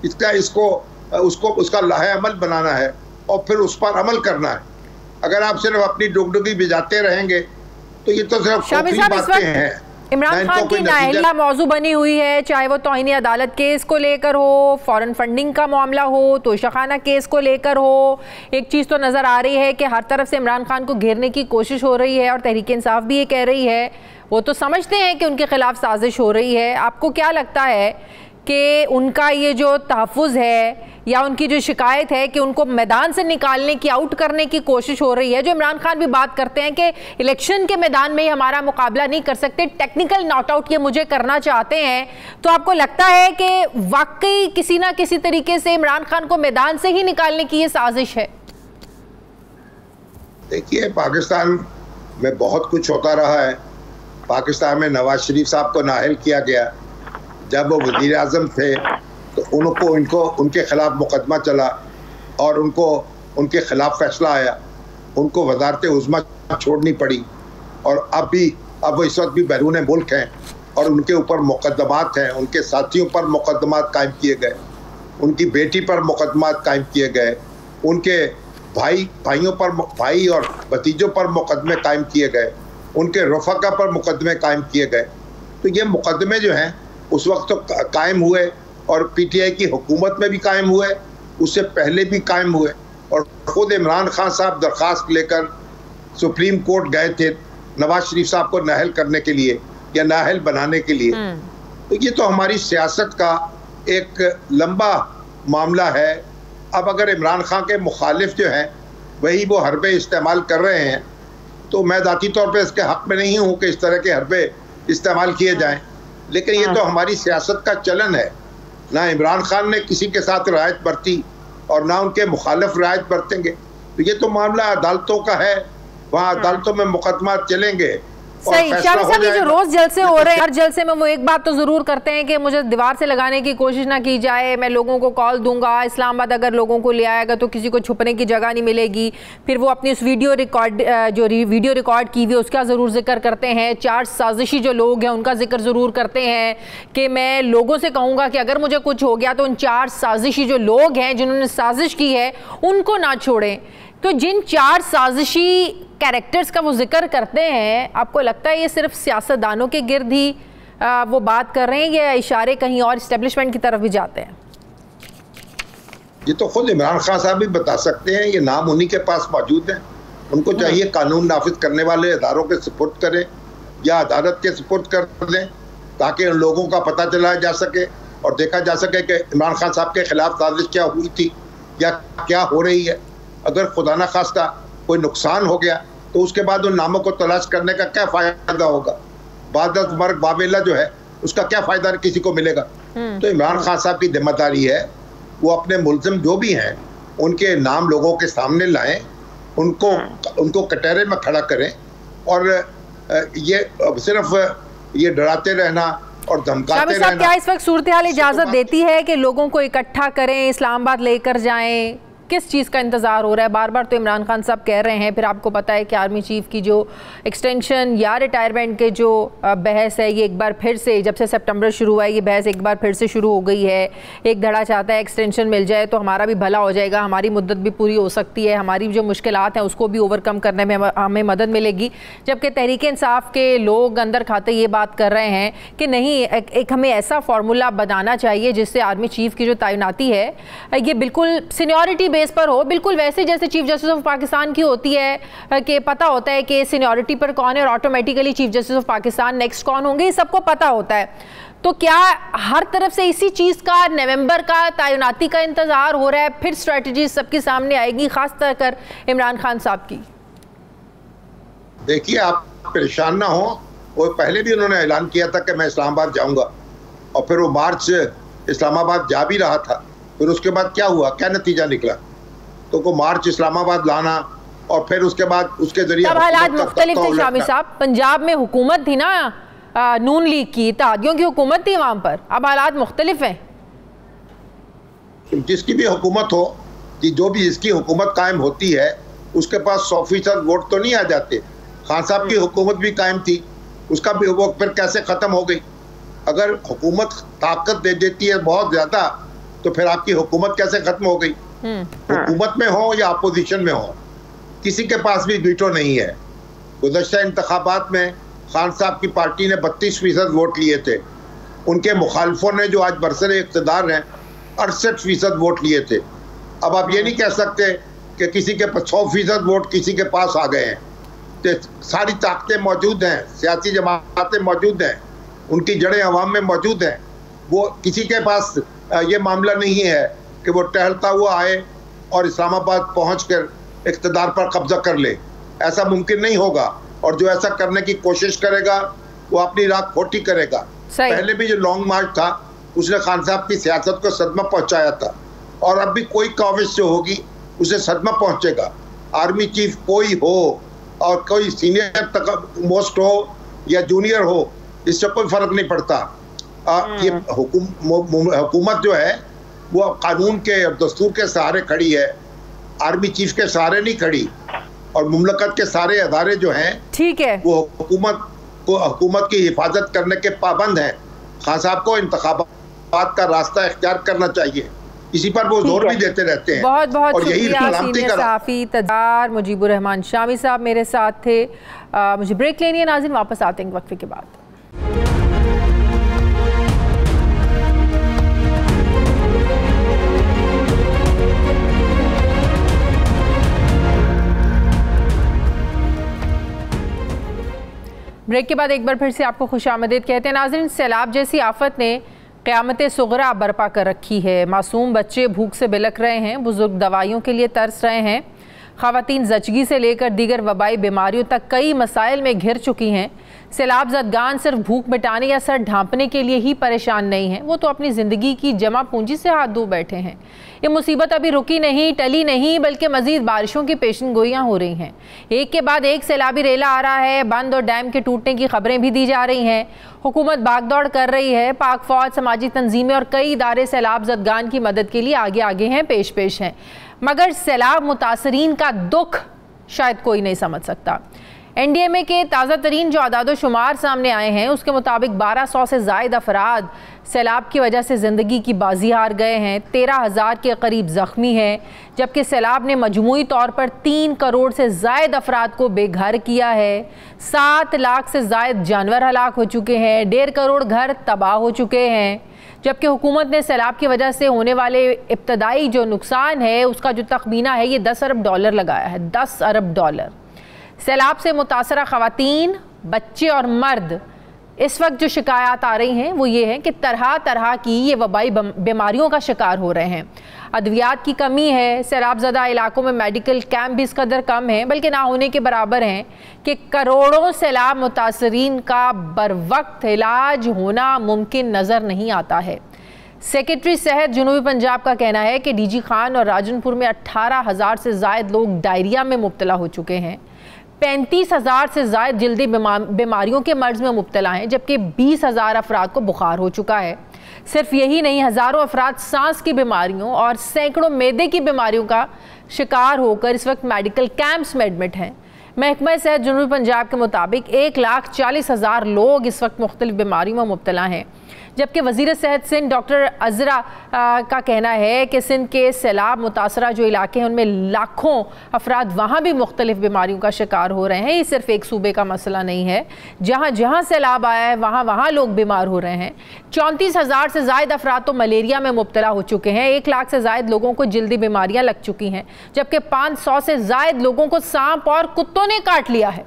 उसका लाहे अमल बनाना है और फिर उस पर अमल करना है। अगर आप सिर्फ अपनी डुगडुगी भिजाते रहेंगे तो ये तो सिर्फ खोखली बातें हैं। इमरान खान की नाअहलिया मौजू बनी हुई है, चाहे वो तौहीन अदालत केस को लेकर हो, फॉरेन फंडिंग का मामला हो, तोशाखाना केस को लेकर हो। एक चीज़ तो नज़र आ रही है कि हर तरफ से इमरान खान को घेरने की कोशिश हो रही है और तहरीक इंसाफ भी ये कह रही है, वो तो समझते हैं कि उनके खिलाफ साजिश हो रही है। आपको क्या लगता है कि उनका ये जो तहफ़्फ़ुज़ है या उनकी जो शिकायत है कि उनको मैदान से निकालने की, आउट करने की कोशिश हो रही है, जो इमरान खान भी बात करते हैं कि इलेक्शन के मैदान में ही हमारा मुकाबला नहीं कर सकते, टेक्निकल नॉट आउट ये मुझे करना चाहते हैं, तो आपको लगता है कि वाकई किसी ना किसी तरीके से इमरान खान को मैदान से ही निकालने की ये साजिश है? देखिए, पाकिस्तान में बहुत कुछ होता रहा है। पाकिस्तान में नवाज शरीफ साहब को नाअहल किया गया, जब वो वज़ीर आज़म थे तो उनके खिलाफ मुकदमा चला और उनके खिलाफ फैसला आया, उनको वज़ारत उज़्मा छोड़नी पड़ी और अब वो इस वक्त भी बैरून मुल्क हैं और उनके ऊपर मुकदमात हैं, उनके साथियों पर मुकदमात कायम किए गए, उनकी बेटी पर मुकदमात कायम किए गए, उनके भाई और भतीजों पर मुकदमे कायम किए गए, उनके रफ़ाका पर मुकदमे कायम किए गए। तो ये मुकदमे जो हैं उस वक्त तो कायम हुए और पीटीआई की हुकूमत में भी कायम हुए, उससे पहले भी कायम हुए और ख़ुद इमरान खान साहब दरख्वास्त लेकर सुप्रीम कोर्ट गए थे नवाज शरीफ साहब को नाअहल करने के लिए या नाअहल बनाने के लिए। तो ये तो हमारी सियासत का एक लंबा मामला है। अब अगर इमरान खान के मुखालिफ जो हैं वही वो हरबे इस्तेमाल कर रहे हैं, तो मैं ज़ाती तौर पे इसके हक़ में नहीं हूँ कि इस तरह के हरबे इस्तेमाल किए जाएं, लेकिन ये तो हमारी सियासत का चलन है। ना इमरान खान ने किसी के साथ रियायत बरती और ना उनके मुखालिफ रियायत बरतेंगे। तो ये तो मामला अदालतों का है, वहाँ अदालतों में मुकदमा चलेंगे। सही। शामी साहब, ये जो रोज जलसे हो रहे हैं, हर जलसे में वो एक बात तो जरूर करते हैं कि मुझे दीवार से लगाने की कोशिश ना की जाए, मैं लोगों को कॉल दूंगा, इस्लामाबाद अगर लोगों को ले आएगा तो किसी को छुपने की जगह नहीं मिलेगी। फिर वो अपनी उस वीडियो रिकॉर्ड की हुई उसका ज़रूर जिक्र करते हैं। 4 साजिशी जो लोग हैं उनका जिक्र ज़रूर करते हैं कि मैं लोगों से कहूँगा कि अगर मुझे कुछ हो गया तो उन 4 साजिशी जो लोग हैं जिन्होंने साजिश की है उनको ना छोड़ें। तो जिन 4 साजिशी कैरेक्टर्स का वो जिक्र करते हैं, आपको लगता है ये सिर्फ सियासतदानों के गिर्द ही वो बात कर रहे हैं या इशारे कहीं और इस्टेब्लिशमेंट की तरफ भी जाते हैं? ये तो खुद इमरान खान साहब भी बता सकते हैं, ये नाम उन्हीं के पास मौजूद है। उनको चाहिए कानून नाफिज करने वाले इदारों के सुपुर्द करें या अदालत के सुपुर्द कर दें, ताकि उन लोगों का पता चलाया जा सके और देखा जा सके कि इमरान खान साहब के खिलाफ साजिश क्या हुई थी या क्या हो रही है। अगर खुदा न खास्ता कोई नुकसान हो गया तो उसके बाद उन नामों को तलाश करने का क्या फ़ायदा होगा? बाद मर्ग बाबेला जो है उसका क्या फ़ायदा किसी को मिलेगा? तो इमरान खान साहब की जिम्मेदारी है वो अपने मुल्ज़िम जो भी हैं उनके नाम लोगों के सामने लाएं, उनको कटहरे में खड़ा करें। और ये सिर्फ ये डराते रहना और धमकाते रहना, क्या इस वक्त सूरत हाल इजाज़त देती है कि लोगों को इकट्ठा करें, इस्लामाबाद लेकर जाएं? किस चीज़ का इंतज़ार हो रहा है? बार बार तो इमरान खान साहब कह रहे हैं, फिर आपको पता है कि आर्मी चीफ़ की जो एक्सटेंशन या रिटायरमेंट के जो बहस है ये एक बार फिर से, जब से सितंबर शुरू हुआ है ये बहस एक बार फिर से शुरू हो गई है। एक धड़ा चाहता है एक्सटेंशन मिल जाए तो हमारा भी भला हो जाएगा, हमारी मुद्दत भी पूरी हो सकती है, हमारी जो मुश्किलात हैं उसको भी ओवरकम करने में हमें मदद मिलेगी। जबकि तहरीक इंसाफ के लोग अंदर खाते ये बात कर रहे हैं कि नहीं, एक हमें ऐसा फार्मूला बनाना चाहिए जिससे आर्मी चीफ़ की जो तैनाती है ये बिल्कुल सीनियरिटी बेस पर हो, बिल्कुल वैसे जैसे चीफ जस्टिस ऑफ पाकिस्तान की होती है कि पता होता है कि सीनियरिटी पर कौन है और automatically chief justice of Pakistan next कौन होंगे, ये सबको पता होता है। तो क्या हर तरफ से इसी चीज़ का नवंबर का तैनाती का इंतजार हो रहा है? फिर स्ट्रेटजी सबके सामने आएगी, खास कर इमरान खान साहब की। देखिए, आप परेशान ना हो, वो पहले भी उन्होंने ऐलान किया था कि मैं इस्लामाबाद जाऊंगा और फिर वो मार्च इस्लामाबाद जा भी रहा था। फिर उसके बाद क्या हुआ, क्या नतीजा निकला? तो को मार्च इस्लामाबाद लाना और फिर उसके बाद उसके जरिए हालात मुख्तलिफ थे शामी साहब। पंजाब में हुकूमत थी ना, नून लीग की, इत्तेहादियों की हुकूमत थी वहां पर, अब हालात मुख्तलिफ हैं। जिसकी भी हुकूमत हो, कि जो भी इसकी हुकूमत कायम होती है उसके पास 100% वोट तो नहीं आ जाते। खान साहब की हुकूमत भी कायम थी, उसका भी वो फिर कैसे ख़त्म हो गई? अगर हुकूमत ताकत दे देती है बहुत ज़्यादा तो फिर आपकी हुकूमत कैसे ख़त्म हो गई? हुकूमत में हो या अपोजिशन में हो, किसी के पास भी वीटो नहीं है। गुज़श्ता इंतखाबात में खान साहब की पार्टी ने 32% वोट लिए थे, उनके मुखालफों ने जो आज बरसरे इक़्तिदार हैं 68% वोट लिए थे। अब आप ये नहीं कह सकते कि किसी के 100% वोट किसी के पास आ गए हैं। तो सारी ताकतें मौजूद हैं, सियासी जमातें मौजूद हैं, उनकी जड़ें अवाम में मौजूद हैं। वो किसी के पास ये मामला नहीं है कि वो टहलता हुआ आए और इस्लामाबाद पहुंचकर इक़्तिदार पर कब्जा कर ले, ऐसा मुमकिन नहीं होगा। और जो ऐसा करने की कोशिश करेगा वो अपनी राह खोटी करेगा। पहले भी जो लॉन्ग मार्च था उसने खान साहब की सियासत को सदमा पहुंचाया था, और अब भी कोई काविश जो होगी उसे सदमा पहुंचेगा। आर्मी चीफ कोई हो और कोई सीनियर तक मोस्ट हो या जूनियर हो, इससे कोई फर्क नहीं पड़ता। ये हुकूमत जो है वो कानून के और दस्तूर के सहारे खड़ी है, आर्मी चीफ के सहारे नहीं खड़ी। और मुमलकत के सारे अदारे जो हैं, ठीक है, वो हुकूमत की हिफाजत करने के पाबंद हैं। खान साहब को इंतखाबात का रास्ता इख्तियार करना चाहिए, इसी पर वो जोर भी देते रहते हैं। बहुत बहुत शुक्रिया सीनियर सहाफ़ी तदार मुजीबुर रहमान शामी साहब मेरे साथ थे। मुझे ब्रेक लेनी है नाज़रीन, वापस आते हैं वक्फे के बाद। ब्रेक के बाद एक बार फिर से आपको खुशामदीद कहते हैं। नाज़रीन, सैलाब जैसी आफत ने क़यामत सुग़रा बर्पा कर रखी है। मासूम बच्चे भूख से बिलक रहे हैं, बुजुर्ग दवाइयों के लिए तरस रहे हैं, ख़वातीन ज़चगी से लेकर दीगर वबाई बीमारियों तक कई मसाइल में घिर चुकी हैं। सैलाब ज़दगान सिर्फ भूख मिटाने या सर ढांपने के लिए ही परेशान नहीं हैं, वो तो अपनी ज़िंदगी की जमा पूंजी से हाथ धो बैठे हैं। ये मुसीबत अभी रुकी नहीं, टली नहीं, बल्कि मज़ीद बारिशों की पेशन गोइयाँ हो रही हैं। एक के बाद एक सैलाबी रेला आ रहा है, बंद और डैम के टूटने की खबरें भी दी जा रही हैं। हुकूमत भागदौड़ कर रही है, पाक फ़ौज, समाजी तंजीमें और कई इदारे सैलाब ज़दगान की मदद के लिए आगे आगे हैं, पेश पेश हैं। मगर सैलाब मुतासरीन का दुख शायद कोई नहीं समझ सकता। NDMA के ताज़ा तरीन जो आदाद शुमार सामने आए हैं, उसके मुताबिक 1200 से ज़ायद अफराद सैलाब की वजह से ज़िंदगी की बाजी हार गए हैं, 13,000 के करीब ज़ख्मी हैं, जबकि सैलाब ने मजमूई तौर पर 3 करोड़ से ज़ायद अफराद को बेघर किया है। 7 लाख से ज़ायद जानवर हलाक हो चुके हैं, 1.5 करोड़ घर तबाह हो चुके हैं। जबकि हुकूमत ने सैलाब की वजह से होने वाले इब्तदाई जो नुकसान है उसका जो तखमीना है ये $10 अरब लगाया है, $10 अरब। सैलाब से मुतासरा ख़वातीन, बच्चे और मर्द इस वक्त जो शिकायत आ रही हैं वो ये है कि तरह तरह की ये वबाई बीमारियों का शिकार हो रहे हैं। अद्वियात की कमी है, सैलाब ज़दा इलाकों में मेडिकल कैंप भी इस कदर कम हैं, बल्कि ना होने के बराबर हैं कि करोड़ों सैलाब मुतासरीन का बर वक्त इलाज होना मुमकिन नज़र नहीं आता है। सेक्रेटरी सेहत जनूबी पंजाब का कहना है कि DG खान और राजनपुर में 18,000 से ज़ायद लोग डायरिया में मुब्तला हो चुके हैं, 35,000 से ज़ायद जल्दी बीमारियों के मर्ज में मुब्तला हैं, जबकि 20,000 अफराद को बुखार हो चुका है। सिर्फ यही नहीं, हज़ारों अफराद सांस की बीमारियों और सैकड़ों मैदे की बीमारियों का शिकार होकर इस वक्त मेडिकल कैंप्स में एडमिट हैं। महकमा सेहत जनूबी पंजाब के मुताबिक 1,40,000 लोग इस वक्त मुख्तलिफ बीमारियों में मुब्तला हैं, जबकि वज़ीर सेहत सिंध डॉक्टर अज़रा का कहना है कि सिंध के सैलाब मुतासरा जो इलाके हैं उनमें लाखों अफराद वहाँ भी मुख्तलिफ बीमारियों का शिकार हो रहे हैं। ये सिर्फ एक सूबे का मसला नहीं है, जहाँ जहाँ सैलाब आया है वहाँ वहाँ लोग बीमार हो रहे हैं। 34,000 से ज़ायद अफराद तो मलेरिया में मुब्तला हो चुके हैं, 1 लाख से ज़ायद लोगों को जल्दी बीमारियाँ लग चुकी हैं, जबकि 500 से ज़ायद लोगों को सांप और कुत्तों ने काट लिया है।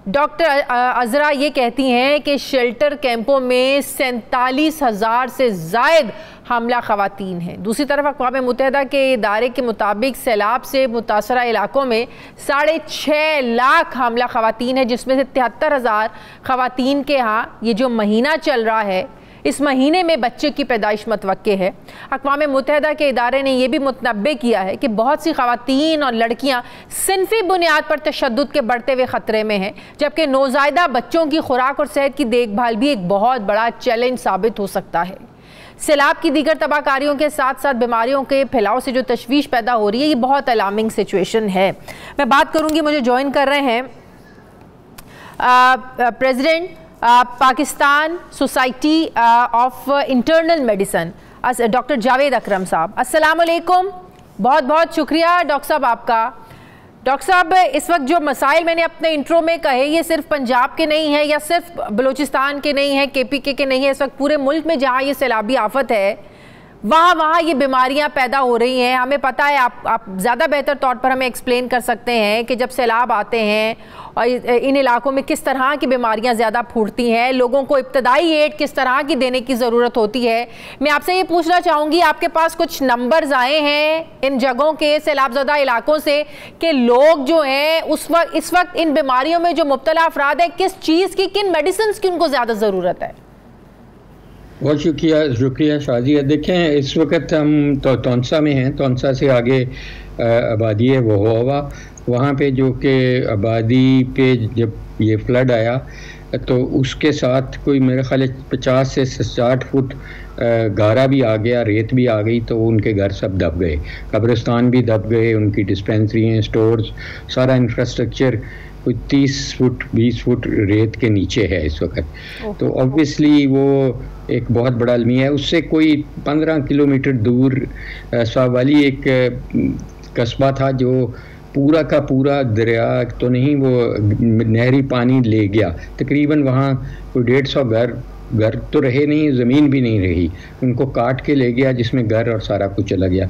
डॉक्टर अज़रा ये कहती हैं कि शेल्टर कैंपों में 47,000 से ज़ायद हमला ख़वातीन हैं। दूसरी तरफ अक़वाम मुत्तहिदा के इदारे के मुताबिक सैलाब से मुतासरा इलाकों में 6.5 लाख हमला ख़वातीन है, जिसमें से 73,000 ख़वातीन के यहाँ ये जो महीना चल रहा है इस महीने में बच्चे की पैदाइश मतवक्के है। अक़वाम मुत्तहिदा के इदारे ने यह भी मुतनब्बे किया है कि बहुत सी ख़वातीन और लड़कियाँ सिनफ़ी बुनियाद पर तशद्दुद के बढ़ते हुए ख़तरे में हैं, जबकि नौज़ायदा बच्चों की खुराक और सेहत की देखभाल भी एक बहुत बड़ा चैलेंज साबित हो सकता है। सैलाब की दीगर तबाहकारियों के साथ साथ बीमारियों के फैलाव से जो तशवीश पैदा हो रही है, ये बहुत अलार्मिंग सिचुएशन है। मैं बात करूँगी, मुझे ज्वाइन कर रहे हैं president Pakistan society of internal medicine doctor Javed Akram साहब। अस्सलाम वालेकुम, बहुत बहुत शुक्रिया डॉक्टर साहब आपका। डॉक्टर साहब, इस वक्त जो मसाइल मैंने अपने इंट्रो में कहे ये सिर्फ पंजाब के नहीं है या सिर्फ बलूचिस्तान के नहीं है, KPK के नहीं है, इस वक्त पूरे मुल्क में जहाँ ये सैलाबी आफत है वहाँ ये बीमारियाँ पैदा हो रही हैं। हमें पता है, आप ज़्यादा बेहतर तौर पर हमें एक्सप्लेन कर सकते हैं कि जब सैलाब आते हैं और इन इलाकों में किस तरह की बीमारियाँ ज़्यादा फूटती हैं, लोगों को इब्तदाई एड किस तरह की देने की ज़रूरत होती है। मैं आपसे ये पूछना चाहूँगी, आपके पास कुछ नंबर्स आए हैं इन जगहों के सैलाबज़दा इलाकों से कि लोग जो हैं इस वक्त इन बीमारियों में जो मुब्तला अफराद हैं, किस चीज़ की, किन मेडिसिन की उनको ज़्यादा ज़रूरत है? बहुत शुक्रिया शाजिया। देखें, इस वक्त हम तो तौनसा में हैं, तौनसा से आगे आबादी है वो होवा, वहाँ पे जो कि आबादी पे जब ये फ्लड आया तो उसके साथ कोई मेरे ख्याल 50 से 60 फुट गारा भी आ गया, रेत भी आ गई, तो उनके घर सब दब गए, कब्रिस्तान भी दब गए, उनकी डिस्पेंसरी, स्टोर्स, सारा इंफ्रास्ट्रक्चर कोई 30 फुट 20 फुट रेत के नीचे है इस वक्त। तो ऑब्वियसली वो एक बहुत बड़ा अलमिया है। उससे कोई 15 किलोमीटर दूर सावाली एक कस्बा था जो पूरा का पूरा दरिया तो नहीं, वो नहरी पानी ले गया, तकरीबन वहाँ कोई 150 घर घर तो रहे नहीं, ज़मीन भी नहीं रही, उनको काट के ले गया जिसमें घर और सारा कुछ चला गया।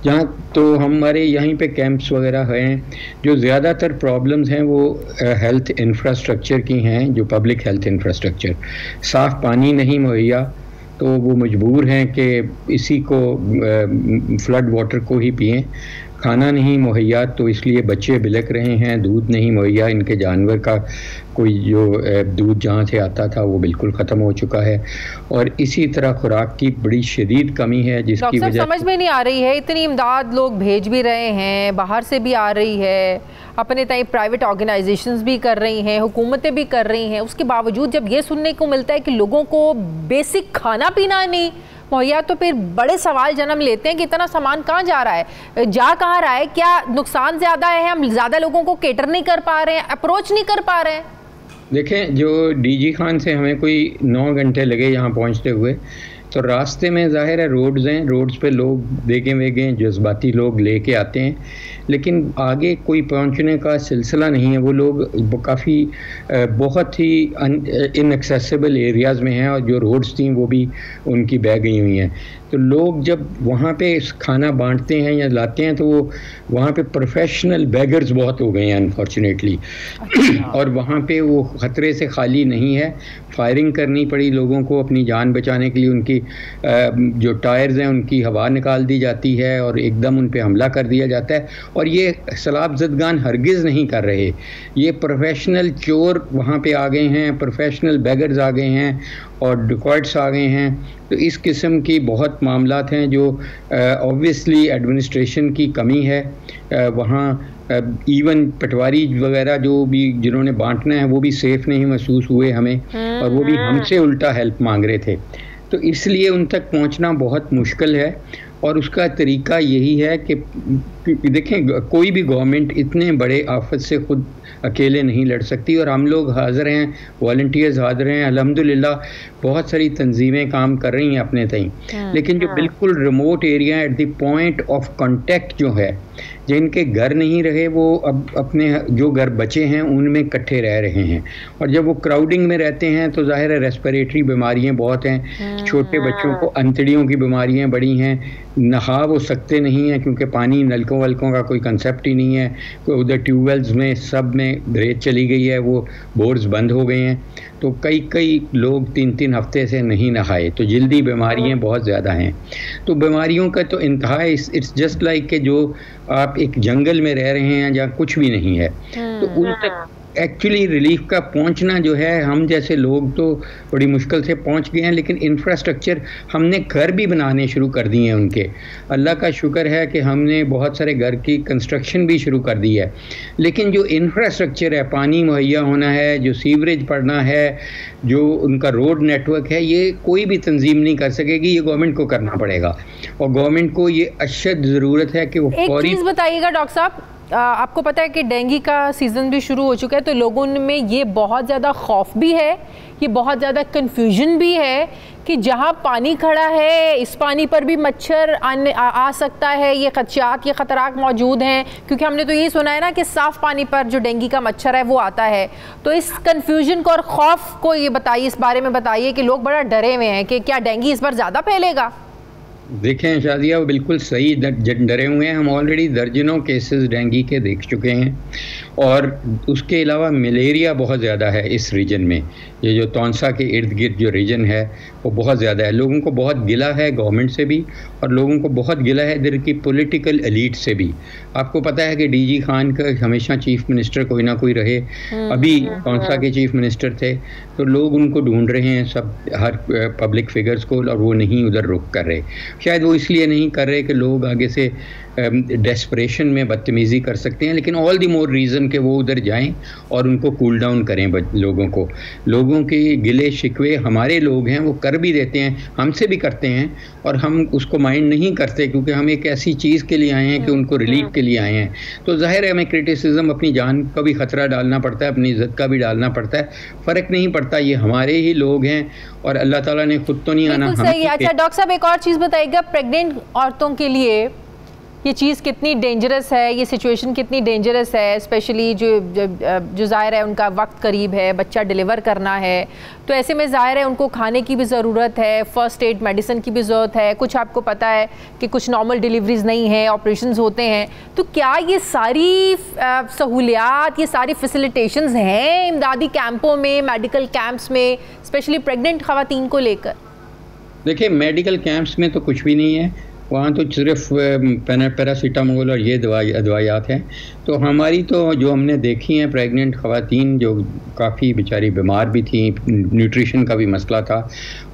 जहाँ तो हमारे यहीं पे कैंप्स वगैरह हैं, जो ज़्यादातर प्रॉब्लम्स हैं वो हेल्थ इंफ्रास्ट्रक्चर की हैं, जो पब्लिक हेल्थ इंफ्रास्ट्रक्चर, साफ़ पानी नहीं मुहैया, तो वो मजबूर हैं कि इसी को फ्लड वाटर को ही पिएं। खाना नहीं मुहैया, तो इसलिए बच्चे बिलक रहे हैं, दूध नहीं मुहैया, इनके जानवर का कोई जो दूध जहाँ से आता था वो बिल्कुल ख़त्म हो चुका है, और इसी तरह खुराक की बड़ी शदीद कमी है, जिसकी वजह समझ में नहीं आ रही है। इतनी इमदाद लोग भेज भी रहे हैं, बाहर से भी आ रही है, अपने तय प्राइवेट ऑर्गेनाइजेशंस भी कर रही हैं, हुकूमतें भी कर रही हैं, उसके बावजूद जब ये सुनने को मिलता है कि लोगों को बेसिक खाना पीना नहीं मुहैया, तो फिर बड़े सवाल जन्म लेते हैं कि इतना सामान कहाँ जा रहा है, जा कहाँ रहा है, क्या नुकसान ज़्यादा है, हम ज़्यादा लोगों को केटर नहीं कर पा रहे हैं, अप्रोच नहीं कर पा रहे हैं। देखें, जो डीजी खान से हमें कोई 9 घंटे लगे यहाँ पहुँचते हुए, तो रास्ते में ज़ाहिर है रोड्स हैं, रोड्स पे लोग देगे वेगे जज्बाती लोग लेके आते हैं, लेकिन आगे कोई पहुंचने का सिलसिला नहीं है। वो लोग काफ़ी बहुत ही इनएक्सेसिबल एरियाज़ में हैं, और जो रोड्स थी वो भी उनकी बह गई हुई हैं। तो लोग जब वहाँ पे खाना बांटते हैं या लाते हैं, तो वो वहाँ पे प्रोफेशनल बेगर्स बहुत हो गए हैं अनफॉर्चुनेटली। और वहाँ पे वो ख़तरे से खाली नहीं है, फायरिंग करनी पड़ी लोगों को अपनी जान बचाने के लिए, उनकी जो टायर्स हैं उनकी हवा निकाल दी जाती है और एकदम उन पे हमला कर दिया जाता है। और ये सलाब ज़दगान हरगिज़ नहीं कर रहे, ये प्रोफेशनल चोर वहाँ पे आ गए हैं, प्रोफेशनल बेगर्स आ गए हैं और डिकॉइट्स आ गए हैं। तो इस किस्म की बहुत मामलात हैं जो ऑब्वियसली एडमिनिस्ट्रेशन की कमी है। वहाँ इवन पटवारी वगैरह जो भी जिन्होंने बांटना है वो भी सेफ़ नहीं महसूस हुए हमें, और वो भी हमसे उल्टा हेल्प मांग रहे थे। तो इसलिए उन तक पहुंचना बहुत मुश्किल है, और उसका तरीका यही है कि देखें, कोई भी गवर्नमेंट इतने बड़े आफत से खुद अकेले नहीं लड़ सकती, और हम लोग हाज़िर हैं, वॉलंटियर्स हाज़िर हैं, अल्हम्दुलिल्लाह बहुत सारी तंजीमें काम कर रही हैं अपने तई। लेकिन जो बिल्कुल remote area at the point of contact जो है, जिनके घर नहीं रहे, वो अब अपने जो घर बचे हैं उनमें इकट्ठे रह रहे हैं, और जब वो क्राउडिंग में रहते हैं तो ज़ाहिर है रेस्पिरेटरी बीमारियां बहुत हैं, छोटे बच्चों को अंतड़ियों की बीमारियां बड़ी हैं, नहा वो सकते नहीं हैं क्योंकि पानी नलकों वलकों का कोई कंसेप्ट ही नहीं है, उधर ट्यूबवेल्स में सब में रेत चली गई है, वो बोर्ड्स बंद हो गए हैं, तो कई लोग 3-3 हफ्ते से नहीं नहाए, तो जल्दी बीमारियां बहुत ज़्यादा हैं। तो बीमारियों का तो इंतहा है, इट्स जस्ट लाइक कि जो आप एक जंगल में रह रहे हैं जहाँ कुछ भी नहीं है, तो उन तक एक्चुअली रिलीफ का पहुंचना जो है, हम जैसे लोग तो बड़ी मुश्किल से पहुंच गए हैं, लेकिन इंफ्रास्ट्रक्चर हमने घर भी बनाने शुरू कर दिए हैं उनके। अल्लाह का शुक्र है कि हमने बहुत सारे घर की कंस्ट्रक्शन भी शुरू कर दी है, लेकिन जो इंफ्रास्ट्रक्चर है, पानी मुहैया होना है, जो सीवरेज पड़ना है, जो उनका रोड नेटवर्क है, ये कोई भी तंजीम नहीं कर सकेगी, ये गवर्नमेंट को करना पड़ेगा, और गवर्नमेंट को ये अशद ज़रूरत है कि वो एक चीज़ बताइएगा डॉक्टर साहब, आपको पता है कि डेंगू का सीज़न भी शुरू हो चुका है, तो लोगों में ये बहुत ज़्यादा खौफ भी है, ये बहुत ज़्यादा कन्फ्यूजन भी है कि जहाँ पानी खड़ा है इस पानी पर भी मच्छर आ सकता है, ये खदशात, ये ख़तरात मौजूद हैं, क्योंकि हमने तो यही सुना है ना कि साफ़ पानी पर जो डेंगू का मच्छर है वो आता है। तो इस कन्फ्यूजन को और खौफ को ये बताइए, इस बारे में बताइए कि लोग बड़ा डरे हुए हैं कि क्या डेंगू इस बार ज़्यादा फैलेगा। देखें शादिया, वो बिल्कुल सही डरे हुए हैं, हम ऑलरेडी दर्जनों केसेस डेंगू के देख चुके हैं, और उसके अलावा मलेरिया बहुत ज़्यादा है इस रीजन में। ये जो तौंसा के इर्द गिर्द जो रीजन है वो बहुत ज़्यादा है, लोगों को बहुत गिला है गवर्नमेंट से भी, और लोगों को बहुत गिला है इधर की पॉलिटिकल एलीट से भी। आपको पता है कि डीजी खान का हमेशा चीफ मिनिस्टर कोई ना कोई रहे, अभी तौंसा के चीफ मिनिस्टर थे, तो लोग उनको ढूंढ रहे हैं सब, हर पब्लिक फिगर्स को, और वो नहीं उधर रुख कर रहे। शायद वो इसलिए नहीं कर रहे कि लोग आगे से डेस्परेशन में बदतमीज़ी कर सकते हैं, लेकिन ऑल दी मोर रीज़न कि वो उधर जाएं और उनको कूल डाउन करें लोगों के गिले शिकवे हमारे लोग हैं वो कर भी देते हैं, हमसे भी करते हैं, और हम उसको माइंड नहीं करते क्योंकि हम एक ऐसी चीज़ के लिए आए हैं कि उनको रिलीफ के लिए आए हैं। तो जाहिर है हमें क्रिटिसिज्म, अपनी जान का भी ख़तरा डालना पड़ता है, अपनी इज़्ज़त का भी डालना पड़ता है, फ़र्क नहीं पड़ता, ये हमारे ही लोग हैं और अल्लाह ताला ने खुद तो नहीं आना। सही। अच्छा डॉक्टर साहब, एक और चीज़ बताइएगा, प्रेग्नेंट औरतों के लिए ये चीज़ कितनी डेंजरस है, ये सिचुएशन कितनी डेंजरस है, स्पेशली जो ज़ाहिर है उनका वक्त करीब है, बच्चा डिलीवर करना है, तो ऐसे में ज़ाहिर है उनको खाने की भी ज़रूरत है, फ़र्स्ट एड मेडिसिन की भी ज़रूरत है, कुछ आपको पता है कि कुछ नॉर्मल डिलीवरीज नहीं है, ऑपरेशंस होते हैं, तो क्या ये सारी सहूलियात, ये सारी फैसिलिटेशंस हैं इमदादी कैंपों में, मेडिकल कैंप्स में, स्पेशली प्रेग्नेंट ख़वातीन को लेकर? देखिए, मेडिकल कैंप्स में तो कुछ भी नहीं है, वहाँ तो सिर्फ पैरासीटामोल और ये दवाइयात हैं। तो हमारी तो जो हमने देखी हैं प्रेग्नेंट ख़वातीन जो काफ़ी बेचारी बीमार भी थी, न्यूट्रिशन का भी मसला था,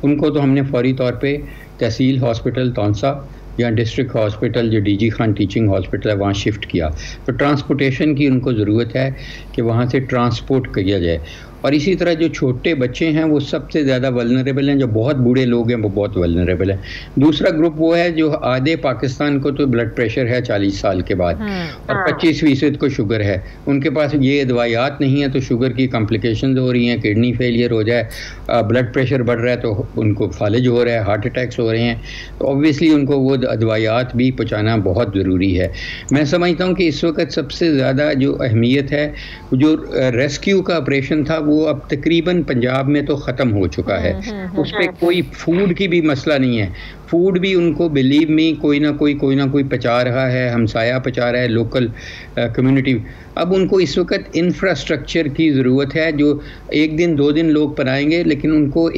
उनको तो हमने फौरी तौर पे तहसील हॉस्पिटल तौंसा या डिस्ट्रिक्ट हॉस्पिटल जो डीजी खान टीचिंग हॉस्पिटल है वहाँ शिफ्ट किया। तो ट्रांसपोर्टेशन की उनको ज़रूरत है कि वहाँ से ट्रांसपोर्ट किया जाए। और इसी तरह जो छोटे बच्चे हैं वो सबसे ज़्यादा वल्नरेबल हैं, जो बहुत बूढ़े लोग हैं वो बहुत वल्नरेबल हैं। दूसरा ग्रुप वो है जो आधे पाकिस्तान को तो ब्लड प्रेशर है 40 साल के बाद और 25% को शुगर है, उनके पास ये दवाइयात नहीं है तो शुगर की कॉम्प्लिकेशंस हो रही हैं, किडनी फेलियर हो जाए, ब्लड प्रेशर बढ़ रहा है तो उनको फालिज हो रहा है, हार्ट अटैक्स हो रहे हैं, तो ऑब्वियसली उनको वो दवाइयात भी पहुँचाना बहुत ज़रूरी है। मैं समझता हूँ कि इस वक्त सबसे ज़्यादा जो अहमियत है, जो रेस्क्यू का ऑपरेशन था वो अब तकरीबन पंजाब में तो ख़त्म हो चुका है। उस पर कोई फूड की भी मसला नहीं है, फूड भी उनको बिलीव में कोई ना कोई पहुँचा रहा है, हमसाया पहुँचा रहा है, लोकल कम्युनिटी। अब उनको इस वक्त इंफ्रास्ट्रक्चर की ज़रूरत है, जो एक दिन 2 दिन लोग बनाएंगे, लेकिन उनको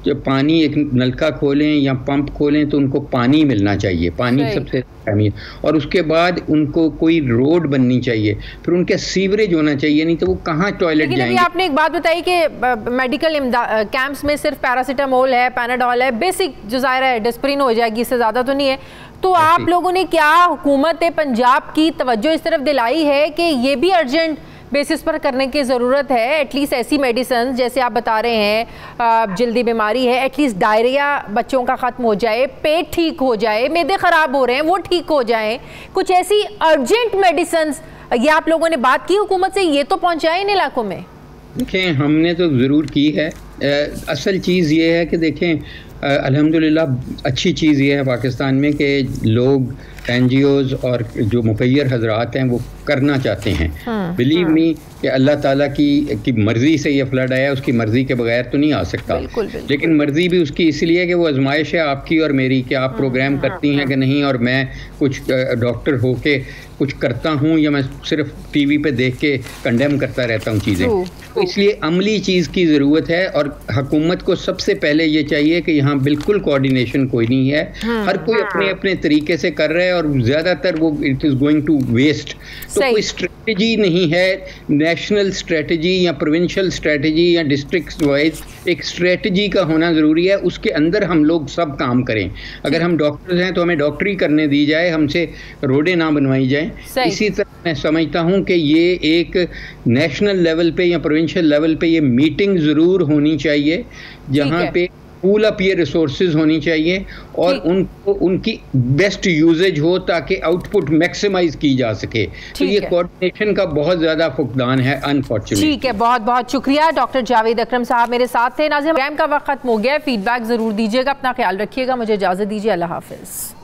जब पानी एक नलका खोलें या पंप खोलें तो उनको पानी मिलना चाहिए, पानी सबसे अहमियत। और उसके बाद उनको कोई रोड बननी चाहिए, फिर उनके सीवरेज होना चाहिए, नहीं तो वो कहाँ टॉयलेट जाएंगे। आपने एक बात बताई कि मेडिकल कैंप्स में सिर्फ पैरासीटामोल है, पैनाडोल है, बेसिक जो ज़ाहिर है डिस्प्रिन हो जाएगी, इससे ज़्यादा तो नहीं है। तो आप लोगों ने क्या हुकूमत पंजाब की तवज्जो इस तरफ दिलाई है कि ये भी अर्जेंट बेसिस पर करने की ज़रूरत है, एटलीस्ट ऐसी मेडिसिन जैसे आप बता रहे हैं, जल्दी बीमारी है, एटलीस्ट डायरिया बच्चों का ख़त्म हो जाए, पेट ठीक हो जाए, मैदे ख़राब हो रहे हैं वो ठीक हो जाए, कुछ ऐसी अर्जेंट मेडिसिन, ये आप लोगों ने बात की हुकूमत से, ये तो पहुँचाए इन इलाकों में? देखें, हमने तो ज़रूर की है। असल चीज़ ये है कि देखें, अल्हम्दुलिल्लाह अच्छी चीज़ ये है पाकिस्तान में कि लोग NGOs और जो मुखैर हजरात हैं वो करना चाहते हैं। बिलीव मी कि अल्लाह ताला की मर्ज़ी से ये फ्लड आया, उसकी मर्ज़ी के बगैर तो नहीं आ सकता। बिल्कुल। लेकिन मर्ज़ी भी उसकी इसलिए कि वो आजमाइश है आपकी और मेरी कि आप प्रोग्राम करती हैं कि नहीं, और मैं कुछ डॉक्टर होके कुछ करता हूँ या मैं सिर्फ TV पे देख के कंडेम करता रहता हूँ चीज़ें। तो इसलिए अमली चीज़ की ज़रूरत है और हुकूमत को सबसे पहले ये चाहिए कि यहाँ बिल्कुल कोऑर्डिनेशन कोई नहीं है, हर कोई अपने अपने तरीके से कर रहा है और ज़्यादातर वो it is going to waste. तो कोई स्ट्रेटजी नहीं है, नेशनल स्ट्रेटजी या प्रोविंशियल स्ट्रेटजी या डिस्ट्रिक्ट वाइज एक स्ट्रेटजी का होना ज़रूरी है, उसके अंदर हम लोग सब काम करें। अगर हम डॉक्टर्स हैं तो हमें डॉक्टरी करने दी जाए, हमसे रोडें ना बनवाई जाएँ। इसी तरह मैं समझता हूँ कि ये एक नेशनल लेवल पे या प्रोविंशियल लेवल पे ये मीटिंग ज़रूर होनी चाहिए, जहाँ पे पूल अप ये रिसोर्सेज होनी चाहिए और उनको उनकी बेस्ट यूजेज हो ताकि आउटपुट मैक्सिमाइज की जा सके। तो ये कोऑर्डिनेशन का बहुत ज़्यादा फुकदान है अनफॉर्चुनेटली। ठीक है, बहुत बहुत शुक्रिया। डॉक्टर जावेद अकरम साहब मेरे साथ थे। नाज़रीन, प्रोग्राम का वक्त खत्म हो गया, फीडबैक ज़रूर दीजिएगा, अपना ख्याल रखिएगा, मुझे इजाज़त दीजिए, अल्लाह हाफिज़।